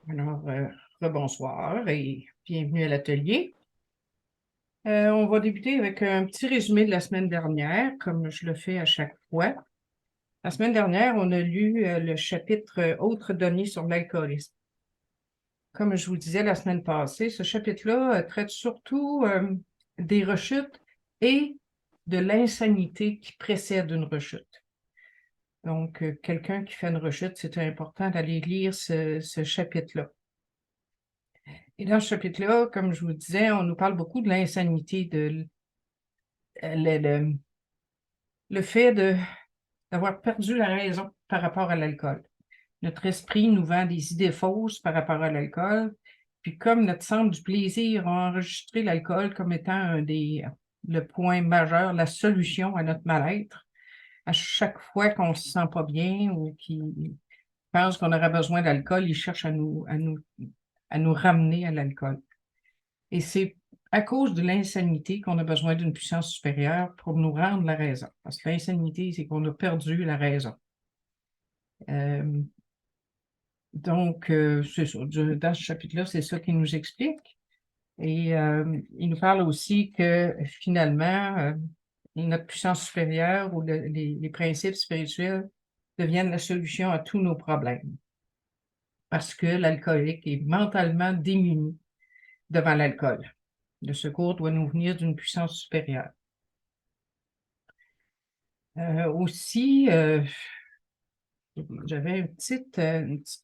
Alors, rebonsoir et bienvenue à l'atelier. On va débuter avec un petit résumé de la semaine dernière, comme je le fais à chaque fois. La semaine dernière, on a lu le chapitre Autres données sur l'alcoolisme. Comme je vous disais la semaine passée, ce chapitre-là traite surtout des rechutes et de l'insanité qui précède une rechute. Donc, quelqu'un qui fait une rechute, c'est important d'aller lire ce chapitre-là. Et dans ce chapitre-là, comme je vous disais, on nous parle beaucoup de l'insanité, le, le- le fait d'avoir perdu la raison par rapport à l'alcool. Notre esprit nous vend des idées fausses par rapport à l'alcool, puis comme notre centre du plaisir a enregistré l'alcool comme étant le point majeur, la solution à notre mal-être, à chaque fois qu'on se sent pas bien ou qu'il pense qu'on aurait besoin d'alcool, il cherche à nous ramener à l'alcool. Et c'est à cause de l'insanité qu'on a besoin d'une puissance supérieure pour nous rendre la raison. Parce que l'insanité, c'est qu'on a perdu la raison. Euh, donc, c'est ça. Dans ce chapitre-là, c'est ça qu'il nous explique. Et il nous parle aussi que finalement, notre puissance supérieure ou les principes spirituels deviennent la solution à tous nos problèmes. Parce que l'alcoolique est mentalement démuni devant l'alcool. Le secours doit nous venir d'une puissance supérieure. Aussi, j'avais une petite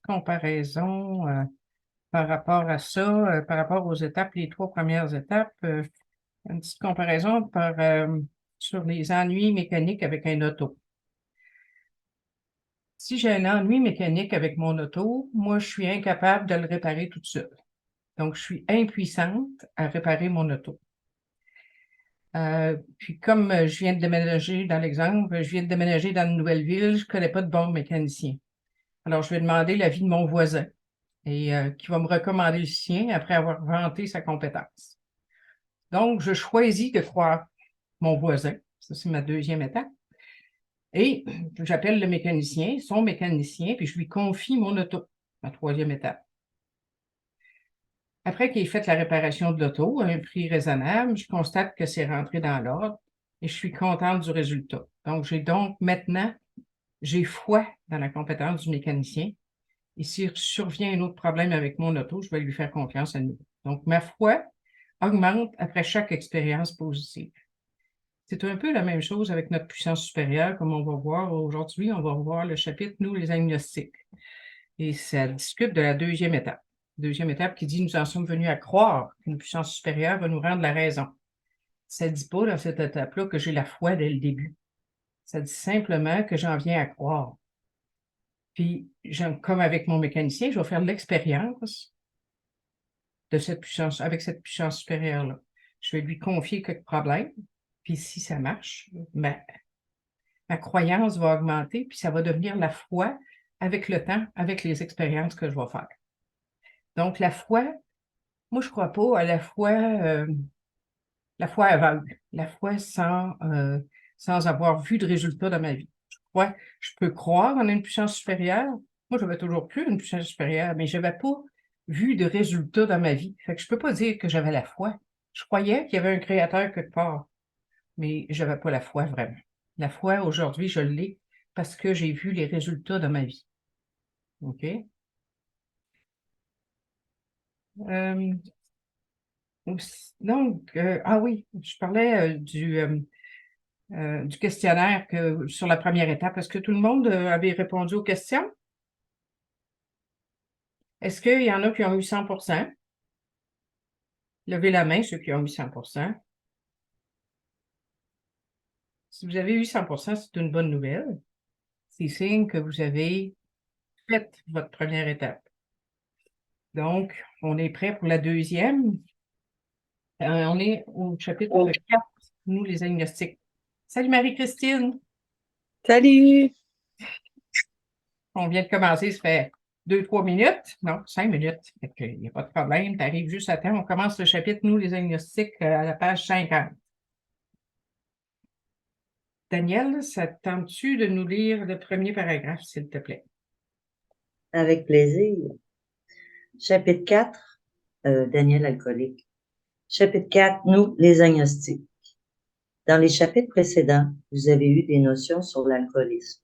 comparaison par rapport à ça, par rapport aux étapes, les 3 premières étapes, une petite comparaison sur les ennuis mécaniques avec un auto. Si j'ai un ennui mécanique avec mon auto, moi, je suis incapable de le réparer toute seule. Donc, je suis impuissante à réparer mon auto. Puis comme je viens de déménager, dans l'exemple, je viens de déménager dans une nouvelle ville, je ne connais pas de bon mécanicien. Alors, je vais demander l'avis de mon voisin et qui va me recommander le sien après avoir vanté sa compétence. Donc, je choisis de croire mon voisin. Ça, c'est ma deuxième étape. Et j'appelle le mécanicien, son mécanicien, puis je lui confie mon auto, ma troisième étape. Après qu'il ait fait la réparation de l'auto à un prix raisonnable, je constate que c'est rentré dans l'ordre et je suis contente du résultat. Donc maintenant, j'ai foi dans la compétence du mécanicien. Et s'il survient un autre problème avec mon auto, je vais lui faire confiance à nouveau. Donc, ma foi augmente après chaque expérience positive. C'est un peu la même chose avec notre puissance supérieure, comme on va voir aujourd'hui. On va voir le chapitre Nous, les agnostiques. Et ça discute de la deuxième étape. Deuxième étape qui dit Nous en sommes venus à croire qu'une puissance supérieure va nous rendre la raison. Ça ne dit pas dans cette étape-là que j'ai la foi dès le début. Ça dit simplement que j'en viens à croire. Puis, comme avec mon mécanicien, je vais faire l'expérience de cette puissance, avec cette puissance supérieure-là. Je vais lui confier quelques problèmes, puis si ça marche, ma croyance va augmenter, puis ça va devenir la foi avec le temps, avec les expériences que je vais faire. Donc, la foi, moi, je ne crois pas à la foi aveugle, la foi sans avoir vu de résultat dans ma vie. Je peux croire en une puissance supérieure. Moi, je n'avais toujours plus une puissance supérieure, mais je n'avais pas vu de résultat dans ma vie. Fait que je ne peux pas dire que j'avais la foi. Je croyais qu'il y avait un créateur quelque part, mais je n'avais pas la foi vraiment. La foi, aujourd'hui, je l'ai parce que j'ai vu les résultats de ma vie. OK? Euh, ah oui, je parlais du questionnaire sur la première étape. Est-ce que tout le monde avait répondu aux questions? Est-ce qu'il y en a qui ont eu 100%? Levez la main, ceux qui ont eu 100%. Si vous avez eu 100%, c'est une bonne nouvelle. C'est signe que vous avez fait votre première étape. Donc, on est prêt pour la deuxième. On est au chapitre 4, nous les agnostiques. Salut Marie-Christine! Salut! On vient de commencer, ça fait 2, 3 minutes. Non, 5 minutes. Il n'y a pas de problème, tu arrives juste à temps. On commence le chapitre Nous les agnostiques à la page 50. Daniel, ça te tente-tu de nous lire le premier paragraphe, s'il te plaît? Avec plaisir. Chapitre 4, Daniel alcoolique. Chapitre 4, nous, les agnostiques. Dans les chapitres précédents, vous avez eu des notions sur l'alcoolisme.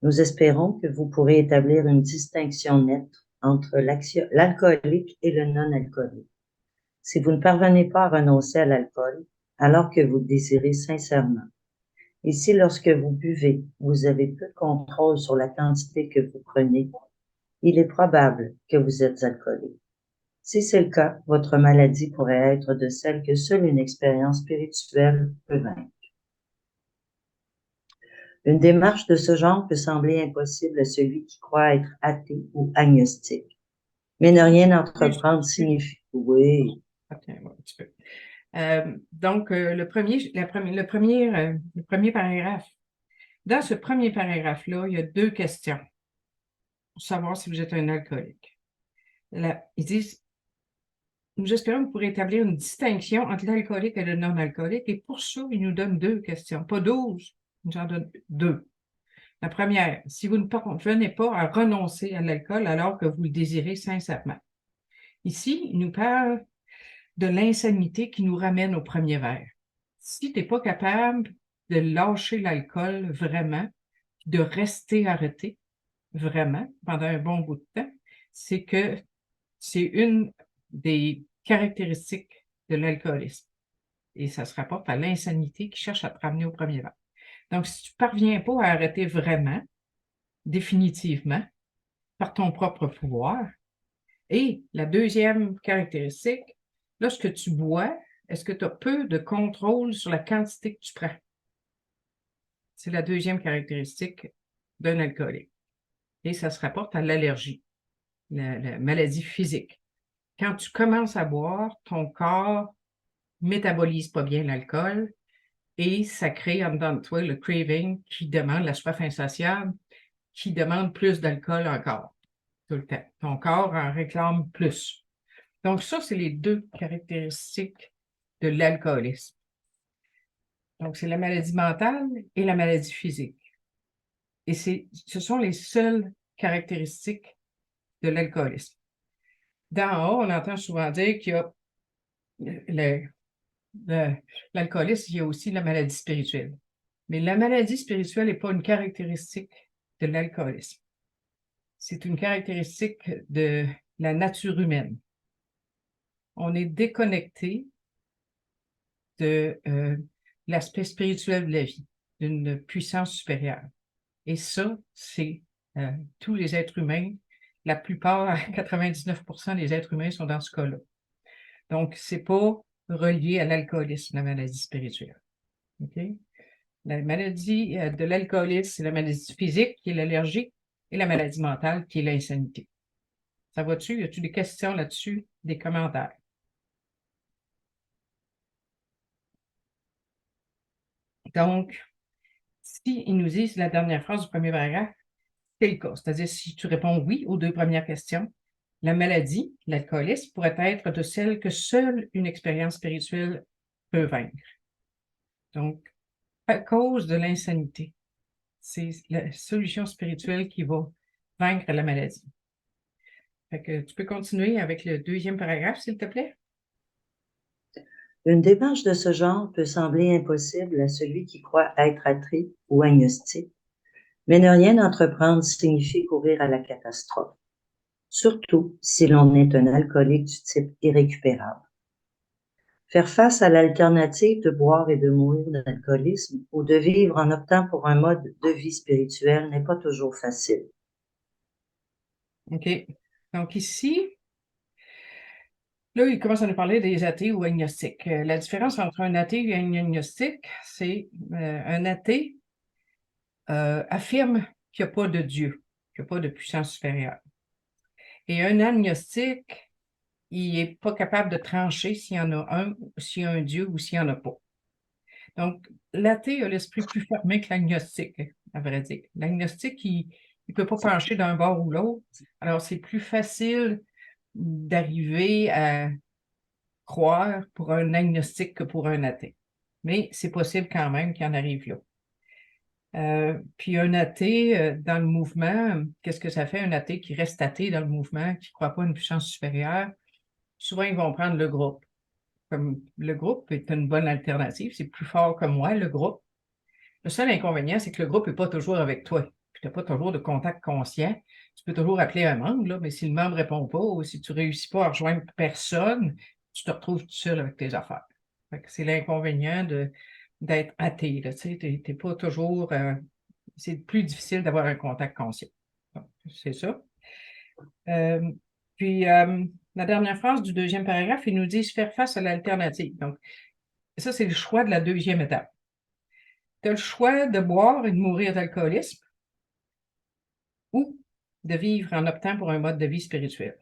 Nous espérons que vous pourrez établir une distinction nette entre l'alcoolique et le non-alcoolique. Si vous ne parvenez pas à renoncer à l'alcool, alors que vous le désirez sincèrement, et si lorsque vous buvez, vous avez peu de contrôle sur la quantité que vous prenez, il est probable que vous êtes alcoolique. Si c'est le cas, votre maladie pourrait être de celle que seule une expérience spirituelle peut vaincre. Une démarche de ce genre peut sembler impossible à celui qui croit être athée ou agnostique. Mais ne rien entreprendre signifie... Oui. Attends, un petit peu. Donc, le premier paragraphe. Dans ce premier paragraphe-là, il y a deux questions pour savoir si vous êtes un alcoolique. Ils disent, nous espérons que vous pourrez établir une distinction entre l'alcoolique et le non-alcoolique, et pour ça, ils nous donnent deux questions, pas 12, ils nous en donnent deux. La première, si vous ne parvenez pas à renoncer à l'alcool alors que vous le désirez sincèrement. Ici, il nous parle de l'insanité qui nous ramène au premier verre. Si tu n'es pas capable de lâcher l'alcool vraiment, de rester arrêté vraiment pendant un bon bout de temps, c'est que c'est une des caractéristiques de l'alcoolisme. Et ça se rapporte à l'insanité qui cherche à te ramener au premier verre. Donc, si tu ne parviens pas à arrêter vraiment, définitivement, par ton propre pouvoir, et la deuxième caractéristique, lorsque tu bois, est-ce que tu as peu de contrôle sur la quantité que tu prends? C'est la deuxième caractéristique d'un alcoolique. Et ça se rapporte à l'allergie, la maladie physique. Quand tu commences à boire, ton corps métabolise pas bien l'alcool et ça crée en dedans de toi le craving qui demande, la soif insatiable, qui demande plus d'alcool encore, tout le temps. Ton corps en réclame plus. Donc ça, c'est les deux caractéristiques de l'alcoolisme. Donc, c'est la maladie mentale et la maladie physique. Et ce sont les seules caractéristiques de l'alcoolisme. D'en haut, on entend souvent dire qu'il y a l'alcoolisme, il y a aussi la maladie spirituelle. Mais la maladie spirituelle n'est pas une caractéristique de l'alcoolisme. C'est une caractéristique de la nature humaine. On est déconnecté de l'aspect spirituel de la vie, d'une puissance supérieure. Et ça, c'est tous les êtres humains. La plupart, 99% des êtres humains sont dans ce cas-là. Donc, ce n'est pas relié à l'alcoolisme, la maladie spirituelle. Okay? La maladie de l'alcoolisme, c'est la maladie physique, qui est l'allergie, et la maladie mentale, qui est l'insanité. Ça va-tu? Y a-tu des questions là-dessus? Des commentaires? Donc, si ils nous disent la dernière phrase du premier paragraphe, c'est le cas. C'est-à-dire, si tu réponds oui aux deux premières questions, la maladie, l'alcoolisme, pourrait être de celle que seule une expérience spirituelle peut vaincre. Donc, à cause de l'insanité, c'est la solution spirituelle qui va vaincre la maladie. Fait que tu peux continuer avec le deuxième paragraphe, s'il te plaît? Une démarche de ce genre peut sembler impossible à celui qui croit être athée ou agnostique, mais ne rien entreprendre signifie courir à la catastrophe, surtout si l'on est un alcoolique du type irrécupérable. Faire face à l'alternative de boire et de mourir d'alcoolisme ou de vivre en optant pour un mode de vie spirituel n'est pas toujours facile. OK. Donc ici, là, il commence à nous parler des athées ou agnostiques. La différence entre un athée et un agnostique, c'est un athée affirme qu'il n'y a pas de Dieu, qu'il n'y a pas de puissance supérieure. Et un agnostique, il n'est pas capable de trancher s'il y en a un, s'il y a un Dieu ou s'il n'y en a pas. Donc, l'athée a l'esprit plus fermé que l'agnostique, à vrai dire. L'agnostique, il ne peut pas pencher d'un bord ou l'autre. Alors, c'est plus facile d'arriver à croire pour un agnostique que pour un athée. Mais c'est possible quand même qu'il en arrive là. Puis un athée dans le mouvement, qu'est-ce que ça fait, un athée qui reste athée dans le mouvement, qui ne croit pas à une puissance supérieure? Souvent, ils vont prendre le groupe. Comme le groupe est une bonne alternative, c'est plus fort que moi, le groupe. Le seul inconvénient, c'est que le groupe n'est pas toujours avec toi. Tu n'as pas toujours de contact conscient. Tu peux toujours appeler un membre, là, mais si le membre ne répond pas ou si tu ne réussis pas à rejoindre personne, tu te retrouves tout seul avec tes affaires. C'est l'inconvénient d'être athée. Tu n'es pas toujours. C'est plus difficile d'avoir un contact conscient. Donc, c'est ça. Euh, puis, la dernière phrase du deuxième paragraphe, ils nous disent faire face à l'alternative. Donc, ça, c'est le choix de la deuxième étape. Tu as le choix de boire et de mourir d'alcoolisme ou de vivre en optant pour un mode de vie spirituel.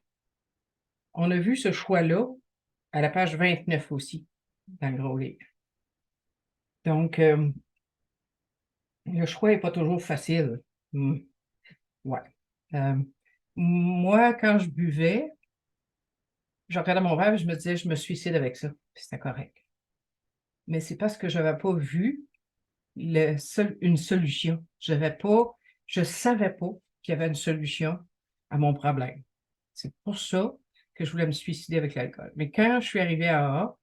On a vu ce choix-là à la page 29 aussi, dans le gros livre. Donc, le choix n'est pas toujours facile. Ouais. Moi, quand je buvais, je regardais mon verre et je me disais, je me suicide avec ça. C'était correct. Mais c'est parce que je n'avais pas vu une solution. Je ne savais pas qu'il y avait une solution à mon problème. C'est pour ça que je voulais me suicider avec l'alcool. Mais quand je suis arrivée à AA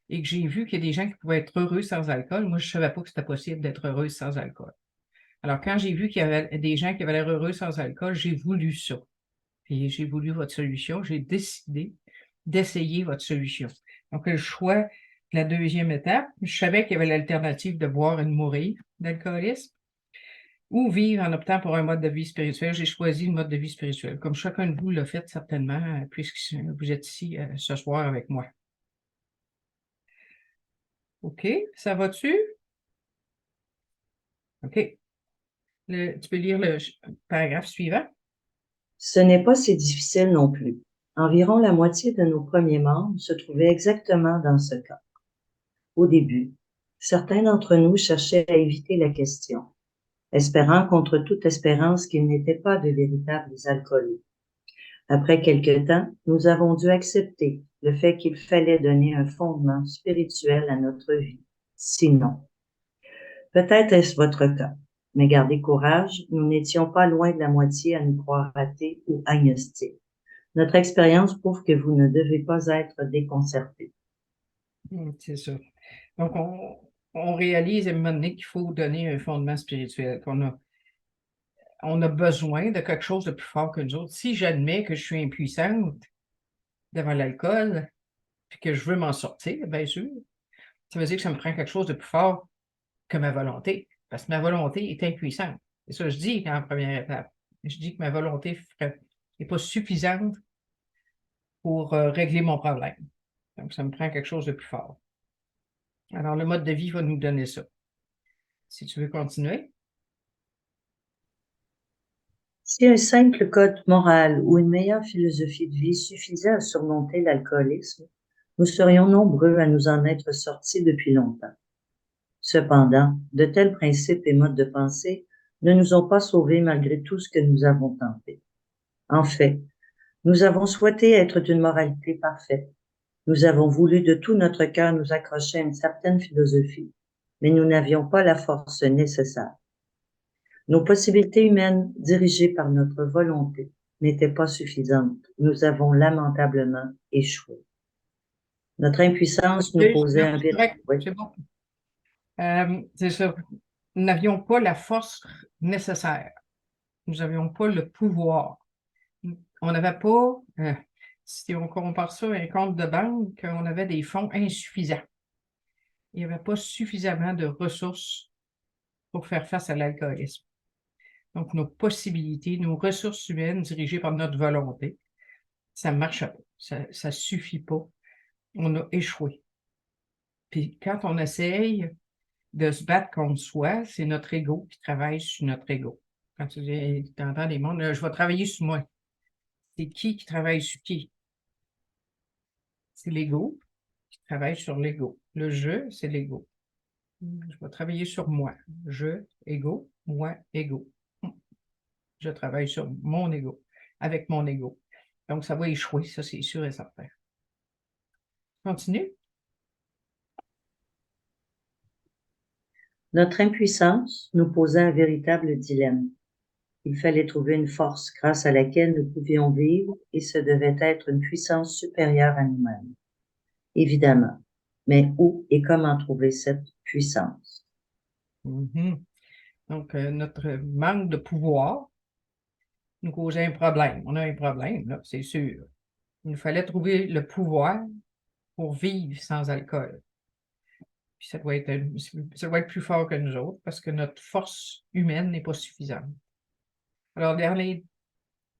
et que j'ai vu qu'il y a des gens qui pouvaient être heureux sans alcool, moi, je ne savais pas que c'était possible d'être heureux sans alcool. Alors, quand j'ai vu qu'il y avait des gens qui avaient l'air heureux sans alcool, j'ai voulu ça. Puis j'ai voulu votre solution. J'ai décidé d'essayer votre solution. Donc, le choix de la deuxième étape, je savais qu'il y avait l'alternative de boire et de mourir d'alcoolisme ou vivre en optant pour un mode de vie spirituel. J'ai choisi le mode de vie spirituel, comme chacun de vous l'a fait certainement, puisque vous êtes ici ce soir avec moi. OK, ça va-tu? OK. Tu peux lire le paragraphe suivant? Ce n'est pas si difficile non plus. Environ la moitié de nos premiers membres se trouvaient exactement dans ce cas. Au début, certains d'entre nous cherchaient à éviter la question, espérant contre toute espérance qu'ils n'étaient pas de véritables alcooliques. Après quelque temps, nous avons dû accepter le fait qu'il fallait donner un fondement spirituel à notre vie. Sinon, peut-être est-ce votre cas, mais gardez courage, nous n'étions pas loin de la moitié à nous croire athées ou agnostiques. Notre expérience prouve que vous ne devez pas être déconcertés. C'est ça. Donc, on réalise à un moment donné qu'il faut donner un fondement spirituel, on a besoin de quelque chose de plus fort que nous autres. Si j'admets que je suis impuissante devant l'alcool, puis que je veux m'en sortir, bien sûr, ça veut dire que ça me prend quelque chose de plus fort que ma volonté, parce que ma volonté est impuissante. C'est ça que je dis en première étape. Je dis que ma volonté n'est pas suffisante pour régler mon problème. Donc, ça me prend quelque chose de plus fort. Alors, le mode de vie va nous donner ça. Si tu veux continuer. Si un simple code moral ou une meilleure philosophie de vie suffisait à surmonter l'alcoolisme, nous serions nombreux à nous en être sortis depuis longtemps. Cependant, de tels principes et modes de pensée ne nous ont pas sauvés malgré tout ce que nous avons tenté. En fait, nous avons souhaité être d'une moralité parfaite. Nous avons voulu de tout notre cœur nous accrocher à une certaine philosophie, mais nous n'avions pas la force nécessaire. Nos possibilités humaines, dirigées par notre volonté, n'étaient pas suffisantes. Nous avons lamentablement échoué. Notre impuissance nous posait un véritable... C'est bon. C'est ça. Nous n'avions pas la force nécessaire. Nous n'avions pas le pouvoir. On n'avait pas, si on compare ça à un compte de banque, on avait des fonds insuffisants. Il n'y avait pas suffisamment de ressources pour faire face à l'alcoolisme. Donc, nos possibilités, nos ressources humaines dirigées par notre volonté, ça ne marche pas. Ça ne suffit pas. On a échoué. Puis quand on essaye de se battre contre soi, c'est notre ego qui travaille sur notre ego. Quand tu entends des mondes, je vais travailler sur moi. C'est qui travaille sur qui? C'est l'ego qui travaille sur l'ego. Le je, c'est l'ego. Je vais travailler sur moi. Je, ego, moi, ego. Je travaille sur mon ego, avec mon ego. Donc, ça va échouer, ça, c'est sûr et certain. Continue. Notre impuissance nous posait un véritable dilemme. Il fallait trouver une force grâce à laquelle nous pouvions vivre et ce devait être une puissance supérieure à nous-mêmes. Évidemment. Mais où et comment trouver cette puissance? Mhm. Donc, notre manque de pouvoir nous causait un problème. On a un problème, là, c'est sûr. Il nous fallait trouver le pouvoir pour vivre sans alcool. Puis ça doit être plus fort que nous autres parce que notre force humaine n'est pas suffisante. Alors, dans les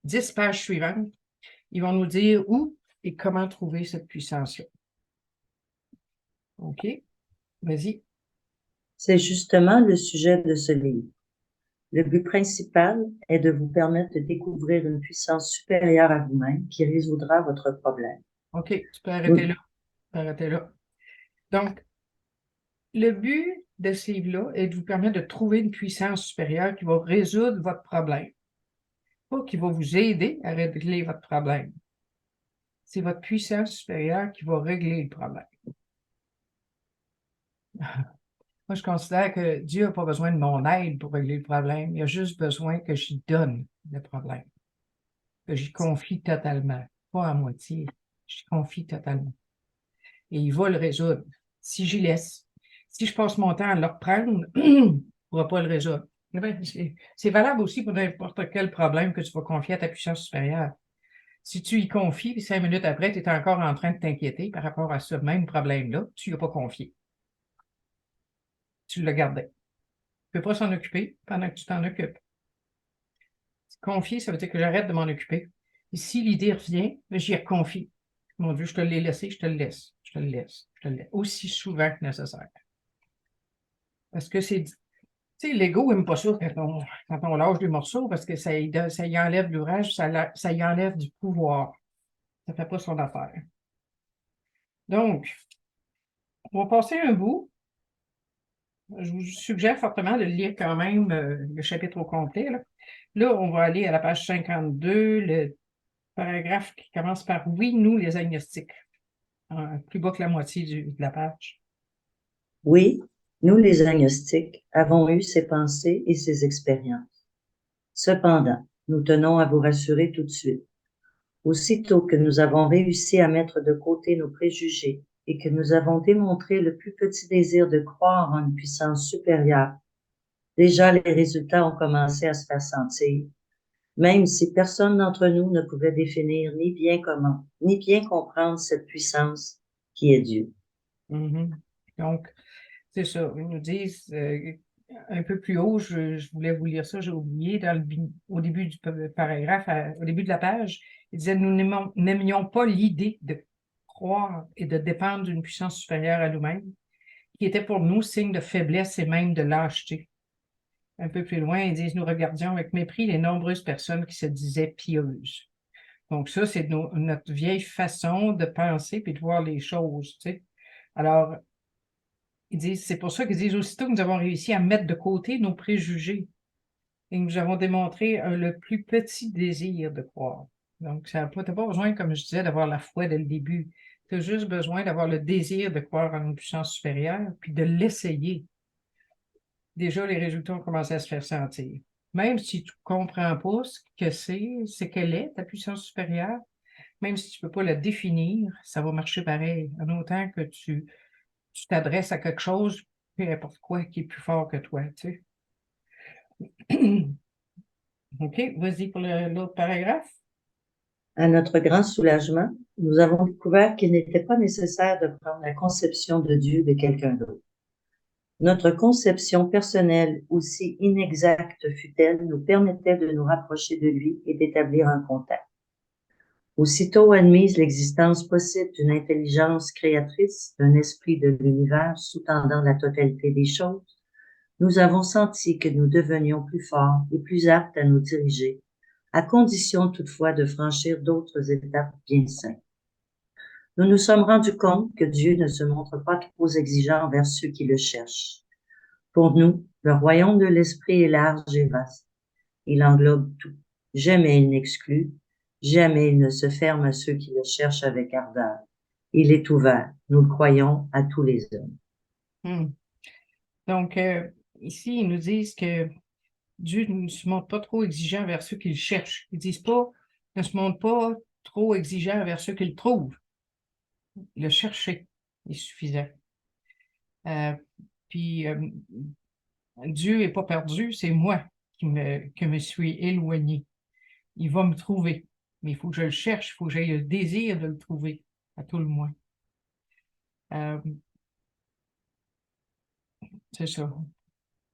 10 pages suivantes, ils vont nous dire où et comment trouver cette puissance-là. OK? Vas-y. C'est justement le sujet de ce livre. Le but principal est de vous permettre de découvrir une puissance supérieure à vous-même qui résoudra votre problème. OK, tu peux arrêter là. Tu peux arrêter là. Donc, le but de ce livre-là est de vous permettre de trouver une puissance supérieure qui va résoudre votre problème. Pas qui va vous aider à régler votre problème. C'est votre puissance supérieure qui va régler le problème. Moi, je considère que Dieu n'a pas besoin de mon aide pour régler le problème. Il a juste besoin que j'y donne le problème, que j'y confie totalement, pas à moitié. J'y confie totalement. Et il va le résoudre si j'y laisse. Si je passe mon temps à le reprendre, il ne pourra pas le résoudre. C'est valable aussi pour n'importe quel problème que tu vas confier à ta puissance supérieure. Si tu y confies, puis 5 minutes après, tu es encore en train de t'inquiéter par rapport à ce même problème-là, tu n'y as pas confié. Tu l'as gardé. Tu ne peux pas s'en occuper pendant que tu t'en occupes. Confier, ça veut dire que j'arrête de m'en occuper. Et si l'idée revient, j'y reconfie. Mon Dieu, je te l'ai laissé, je te le laisse. Je te le laisse. Je te le laisse. Aussi souvent que nécessaire. Parce que c'est. Tu sais, l'ego n'aime pas ça quand on lâche des morceaux parce que ça y enlève l'ouvrage, ça y enlève du pouvoir. Ça ne fait pas son affaire. Donc, on va passer un bout. Je vous suggère fortement de lire quand même le chapitre au complet. Là, on va aller à la page 52, le paragraphe qui commence par oui, nous, les agnostiques. Plus bas que la moitié de la page. Oui, nous les agnostiques avons eu ces pensées et ces expériences. Cependant, nous tenons à vous rassurer tout de suite. Aussitôt que nous avons réussi à mettre de côté nos préjugés et que nous avons démontré le plus petit désir de croire en une puissance supérieure, déjà les résultats ont commencé à se faire sentir, même si personne d'entre nous ne pouvait définir ni bien comment, ni bien comprendre cette puissance qui est Dieu. Mhm. Donc, c'est ça. Ils nous disent un peu plus haut, je voulais vous lire ça, j'ai oublié, au début du paragraphe, au début de la page, il disait, nous n'aimions pas l'idée de croire et de dépendre d'une puissance supérieure à nous-mêmes, qui était pour nous signe de faiblesse et même de lâcheté. Un peu plus loin, ils disent, nous regardions avec mépris les nombreuses personnes qui se disaient pieuses. Donc ça, c'est notre vieille façon de penser puis de voir les choses, tu sais. Alors, ils disent, c'est pour ça qu'ils disent aussitôt que nous avons réussi à mettre de côté nos préjugés et que nous avons démontré le plus petit désir de croire. Donc, tu n'as pas besoin, comme je disais, d'avoir la foi dès le début. Tu as juste besoin d'avoir le désir de croire en une puissance supérieure puis de l'essayer. Déjà, les résultats ont commencé à se faire sentir. Même si tu ne comprends pas ce que c'est qu'elle est, ta puissance supérieure, même si tu ne peux pas la définir, ça va marcher pareil, en autant que tu t'adresses à quelque chose, peu importe quoi, qui est plus fort que toi, tu sais. OK, vas-y pour l'autre paragraphe. À notre grand soulagement, nous avons découvert qu'il n'était pas nécessaire de prendre la conception de Dieu de quelqu'un d'autre. Notre conception personnelle, aussi inexacte fût-elle, nous permettait de nous rapprocher de lui et d'établir un contact. Aussitôt admise l'existence possible d'une intelligence créatrice, d'un esprit de l'univers sous-tendant la totalité des choses, nous avons senti que nous devenions plus forts et plus aptes à nous diriger, à condition toutefois de franchir d'autres étapes bien simples. Nous nous sommes rendus compte que Dieu ne se montre pas trop exigeant envers ceux qui le cherchent. Pour nous, le royaume de l'esprit est large et vaste. Il englobe tout. Jamais il n'exclut, jamais il ne se ferme à ceux qui le cherchent avec ardeur. Il est ouvert, nous le croyons, à tous les hommes. Hmm. Donc, ici, ils nous disent que Dieu ne se montre pas trop exigeant vers ceux qui le cherchent. Ils disent pas, ne se montre pas trop exigeant vers ceux qui le trouvent. Le chercher est suffisant. Euh, puis, Dieu n'est pas perdu, c'est moi que me suis éloigné. Il va me trouver. Mais il faut que je le cherche, il faut que j'aie le désir de le trouver, à tout le moins. C'est ça.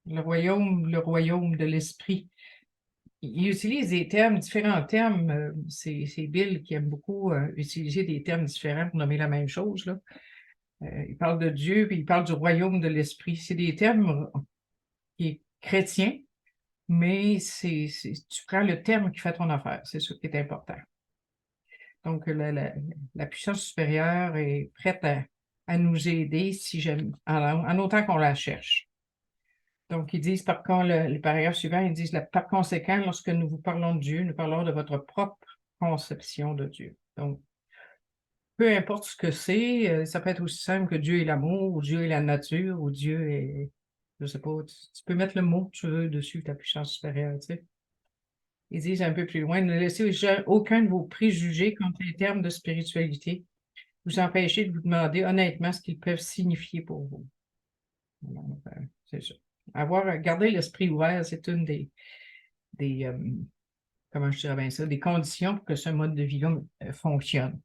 Le royaume de l'esprit. Il utilise des termes, différents termes. C'est Bill qui aime beaucoup utiliser des termes différents pour nommer la même chose, là. Il parle de Dieu, puis il parle du royaume de l'esprit. C'est des termes qui est chrétien, mais tu prends le terme qui fait ton affaire. C'est ça qui est important. Donc, la puissance supérieure est prête à nous aider si j'aime, en autant qu'on la cherche. Donc, ils disent, par contre, le paragraphe suivant, ils disent, par conséquent, lorsque nous vous parlons de Dieu, nous parlons de votre propre conception de Dieu. Donc, peu importe ce que c'est, ça peut être aussi simple que Dieu est l'amour, ou Dieu est la nature, ou Dieu est, je sais pas, tu peux mettre le mot que tu veux dessus, ta puissance supérieure, tu sais. Ils disent un peu plus loin, ne laissez aucun de vos préjugés quant aux termes de spiritualité vous empêcher de vous demander honnêtement ce qu'ils peuvent signifier pour vous. Alors, c'est ça. Garder l'esprit ouvert, c'est une des comment je dirais bien ça, des conditions pour que ce mode de vie-là fonctionne.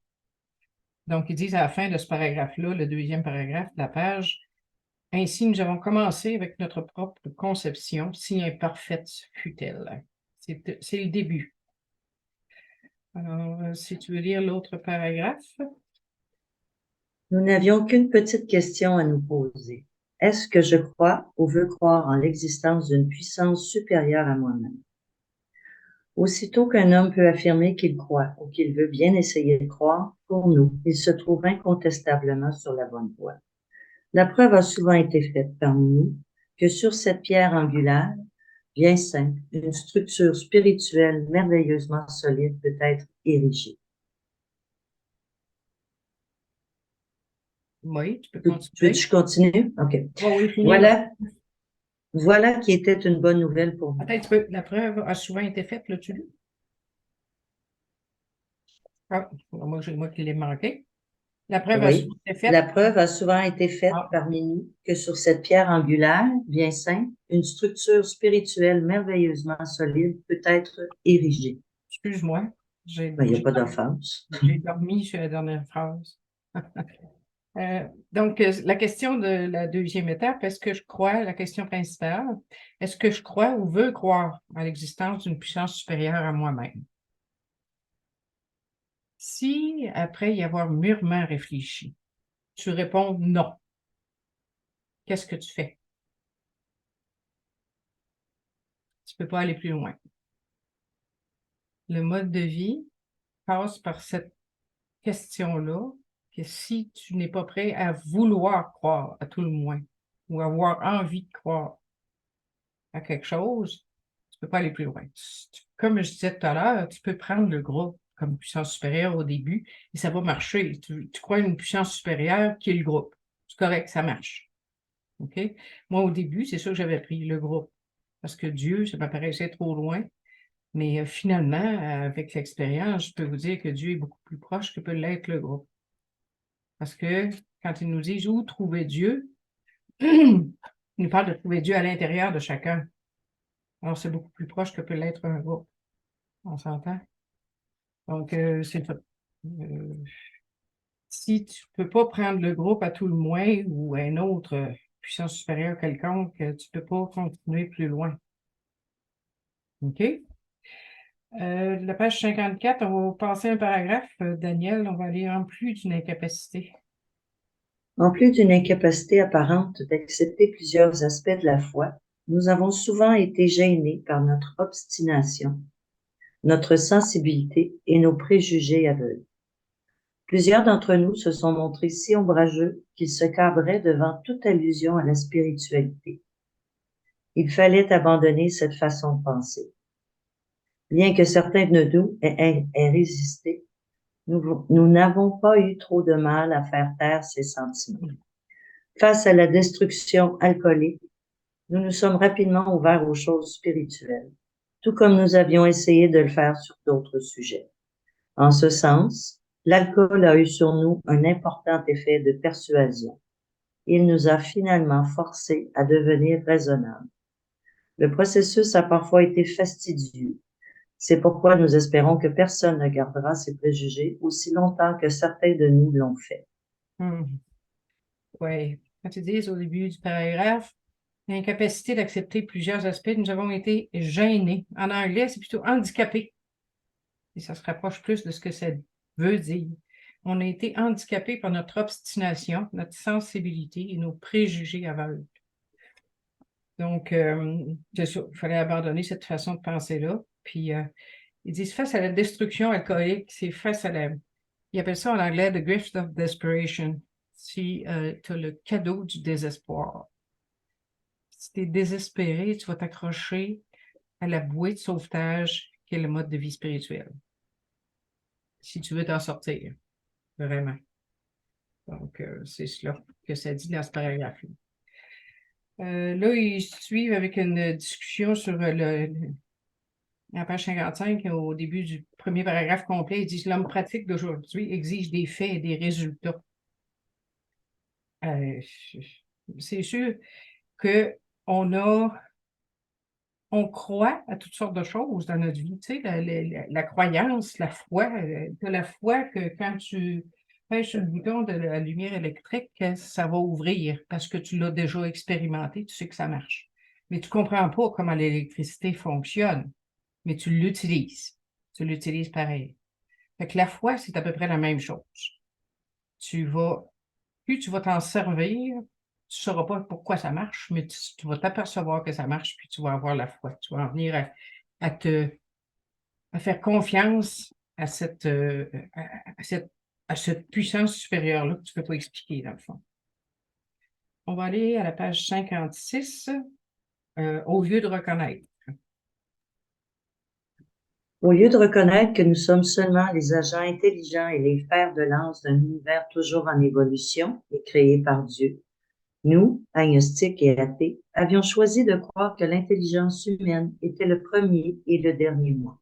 Donc, ils disent à la fin de ce paragraphe-là, le deuxième paragraphe de la page, ainsi nous avons commencé avec notre propre conception, si imparfaite fut-elle. C'est le début. Alors, si tu veux lire l'autre paragraphe. Nous n'avions qu'une petite question à nous poser. Est-ce que je crois ou veux croire en l'existence d'une puissance supérieure à moi-même? Aussitôt qu'un homme peut affirmer qu'il croit ou qu'il veut bien essayer de croire, pour nous, il se trouve incontestablement sur la bonne voie. La preuve a souvent été faite parmi nous que sur cette pierre angulaire, bien simple, une structure spirituelle merveilleusement solide peut être érigée. Oui, tu peux Veux-tu continuer. que je continue? OK. Oui, Voilà qui était une bonne nouvelle pour nous. peut-être la preuve a souvent été faite, là, tu lis? Ah, moi qui l'ai manqué. La preuve a Oui, souvent été faite. la preuve a souvent été faite Ah, parmi nous que sur cette pierre angulaire, bien simple, une structure spirituelle merveilleusement solide peut être érigée. excuse-moi, Ben, il n'y a pas d'offense. j'ai dormi sur la dernière phrase. Donc, la question de la deuxième étape, est-ce que je crois, la question principale, est-ce que je crois ou veux croire à l'existence d'une puissance supérieure à moi-même? Si, après y avoir mûrement réfléchi, tu réponds non, qu'est-ce que tu fais? Tu ne peux pas aller plus loin. Le mode de vie passe par cette question-là, que si tu n'es pas prêt à vouloir croire, à tout le moins, ou avoir envie de croire à quelque chose, tu ne peux pas aller plus loin. Comme je disais tout à l'heure, tu peux prendre le groupe comme puissance supérieure au début et ça va marcher. Tu crois une puissance supérieure qui est le groupe. C'est correct, ça marche. OK? Moi, au début, c'est sûr que j'avais pris le groupe parce que Dieu, ça m'apparaissait trop loin. Mais finalement, avec l'expérience, je peux vous dire que Dieu est beaucoup plus proche que peut l'être le groupe. Parce que quand ils nous disent où trouver Dieu, ils nous parlent de trouver Dieu à l'intérieur de chacun. Alors, c'est beaucoup plus proche que peut l'être un groupe. On s'entend? Donc, c'est ça. Si tu ne peux pas prendre le groupe à tout le moins ou un autre puissance supérieure quelconque, tu ne peux pas continuer plus loin. OK? La page 54, on va passer un paragraphe. Daniel, on va aller en plus d'une incapacité. En plus d'une incapacité apparente d'accepter plusieurs aspects de la foi, nous avons souvent été gênés par notre obstination, notre sensibilité et nos préjugés aveugles. Plusieurs d'entre nous se sont montrés si ombrageux qu'ils se cabraient devant toute allusion à la spiritualité. Il fallait abandonner cette façon de penser. Bien que certains de nous aient résisté, nous n'avons pas eu trop de mal à faire taire ces sentiments. Face à la destruction alcoolique, nous nous sommes rapidement ouverts aux choses spirituelles, tout comme nous avions essayé de le faire sur d'autres sujets. En ce sens, l'alcool a eu sur nous un important effet de persuasion. Il nous a finalement forcés à devenir raisonnables. Le processus a parfois été fastidieux. C'est pourquoi nous espérons que personne ne gardera ses préjugés aussi longtemps que certains de nous l'ont fait. Oui. Quand tu dis au début du paragraphe, l'incapacité d'accepter plusieurs aspects, nous avons été gênés. En anglais, c'est plutôt handicapés. Et ça se rapproche plus de ce que ça veut dire. On a été handicapés par notre obstination, notre sensibilité et nos préjugés aveugles. Donc, c'est ça, il fallait abandonner cette façon de penser-là. Puis, ils disent face à la destruction alcoolique, c'est face à la. Ils appellent ça en anglais the gift of desperation. Si tu as le cadeau du désespoir. Si tu es désespéré, tu vas t'accrocher à la bouée de sauvetage qui est le mode de vie spirituel. Si tu veux t'en sortir, vraiment. Donc, c'est cela que ça dit dans ce paragraphe-là. Là, ils suivent avec une discussion sur la page 55, au début du premier paragraphe complet, ils disent l'homme pratique d'aujourd'hui exige des faits et des résultats. C'est sûr qu'on on croit à toutes sortes de choses dans notre vie. Tu sais, la croyance, la foi, tu as la foi que quand tu pèses sur le bouton de la lumière électrique, ça va ouvrir parce que tu l'as déjà expérimenté, tu sais que ça marche. Mais tu ne comprends pas comment l'électricité fonctionne, mais tu l'utilises. Tu l'utilises pareil. Fait que la foi, c'est à peu près la même chose. Tu vas, plus tu vas t'en servir, tu ne sauras pas pourquoi ça marche, mais tu vas t'apercevoir que ça marche, puis tu vas avoir la foi. Tu vas en venir à faire confiance à cette puissance supérieure-là que tu ne peux pas expliquer, dans le fond. On va aller à la page 56, au lieu de reconnaître. Au lieu de reconnaître que nous sommes seulement les agents intelligents et les fers de lance d'un univers toujours en évolution et créé par Dieu, nous, agnostiques et athées, avions choisi de croire que l'intelligence humaine était le premier et le dernier moi,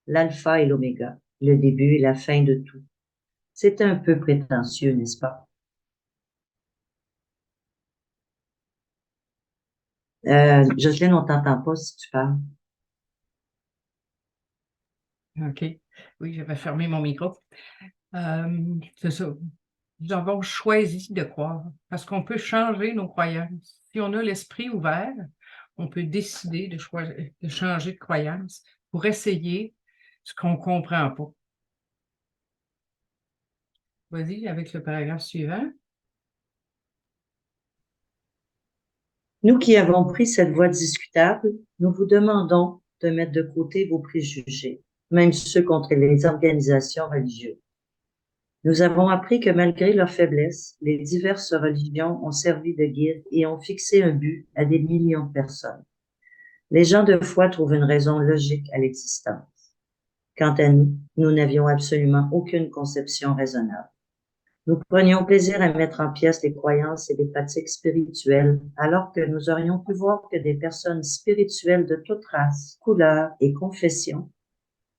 l'alpha et l'oméga, le début et la fin de tout. C'est un peu prétentieux, n'est-ce pas? Jocelyne, on t'entend pas si tu parles. OK. Oui, j'avais fermé mon micro. C'est ça. Nous avons choisi de croire parce qu'on peut changer nos croyances. Si on a l'esprit ouvert, on peut décider de changer de croyance pour essayer ce qu'on ne comprend pas. Vas-y, avec le paragraphe suivant. Nous qui avons pris cette voie discutable, nous vous demandons de mettre de côté vos préjugés, même ceux contre les organisations religieuses. Nous avons appris que malgré leurs faiblesses, les diverses religions ont servi de guide et ont fixé un but à des millions de personnes. Les gens de foi trouvent une raison logique à l'existence. Quant à nous, nous n'avions absolument aucune conception raisonnable. Nous prenions plaisir à mettre en pièces les croyances et les pratiques spirituelles, alors que nous aurions pu voir que des personnes spirituelles de toute race, couleur et confession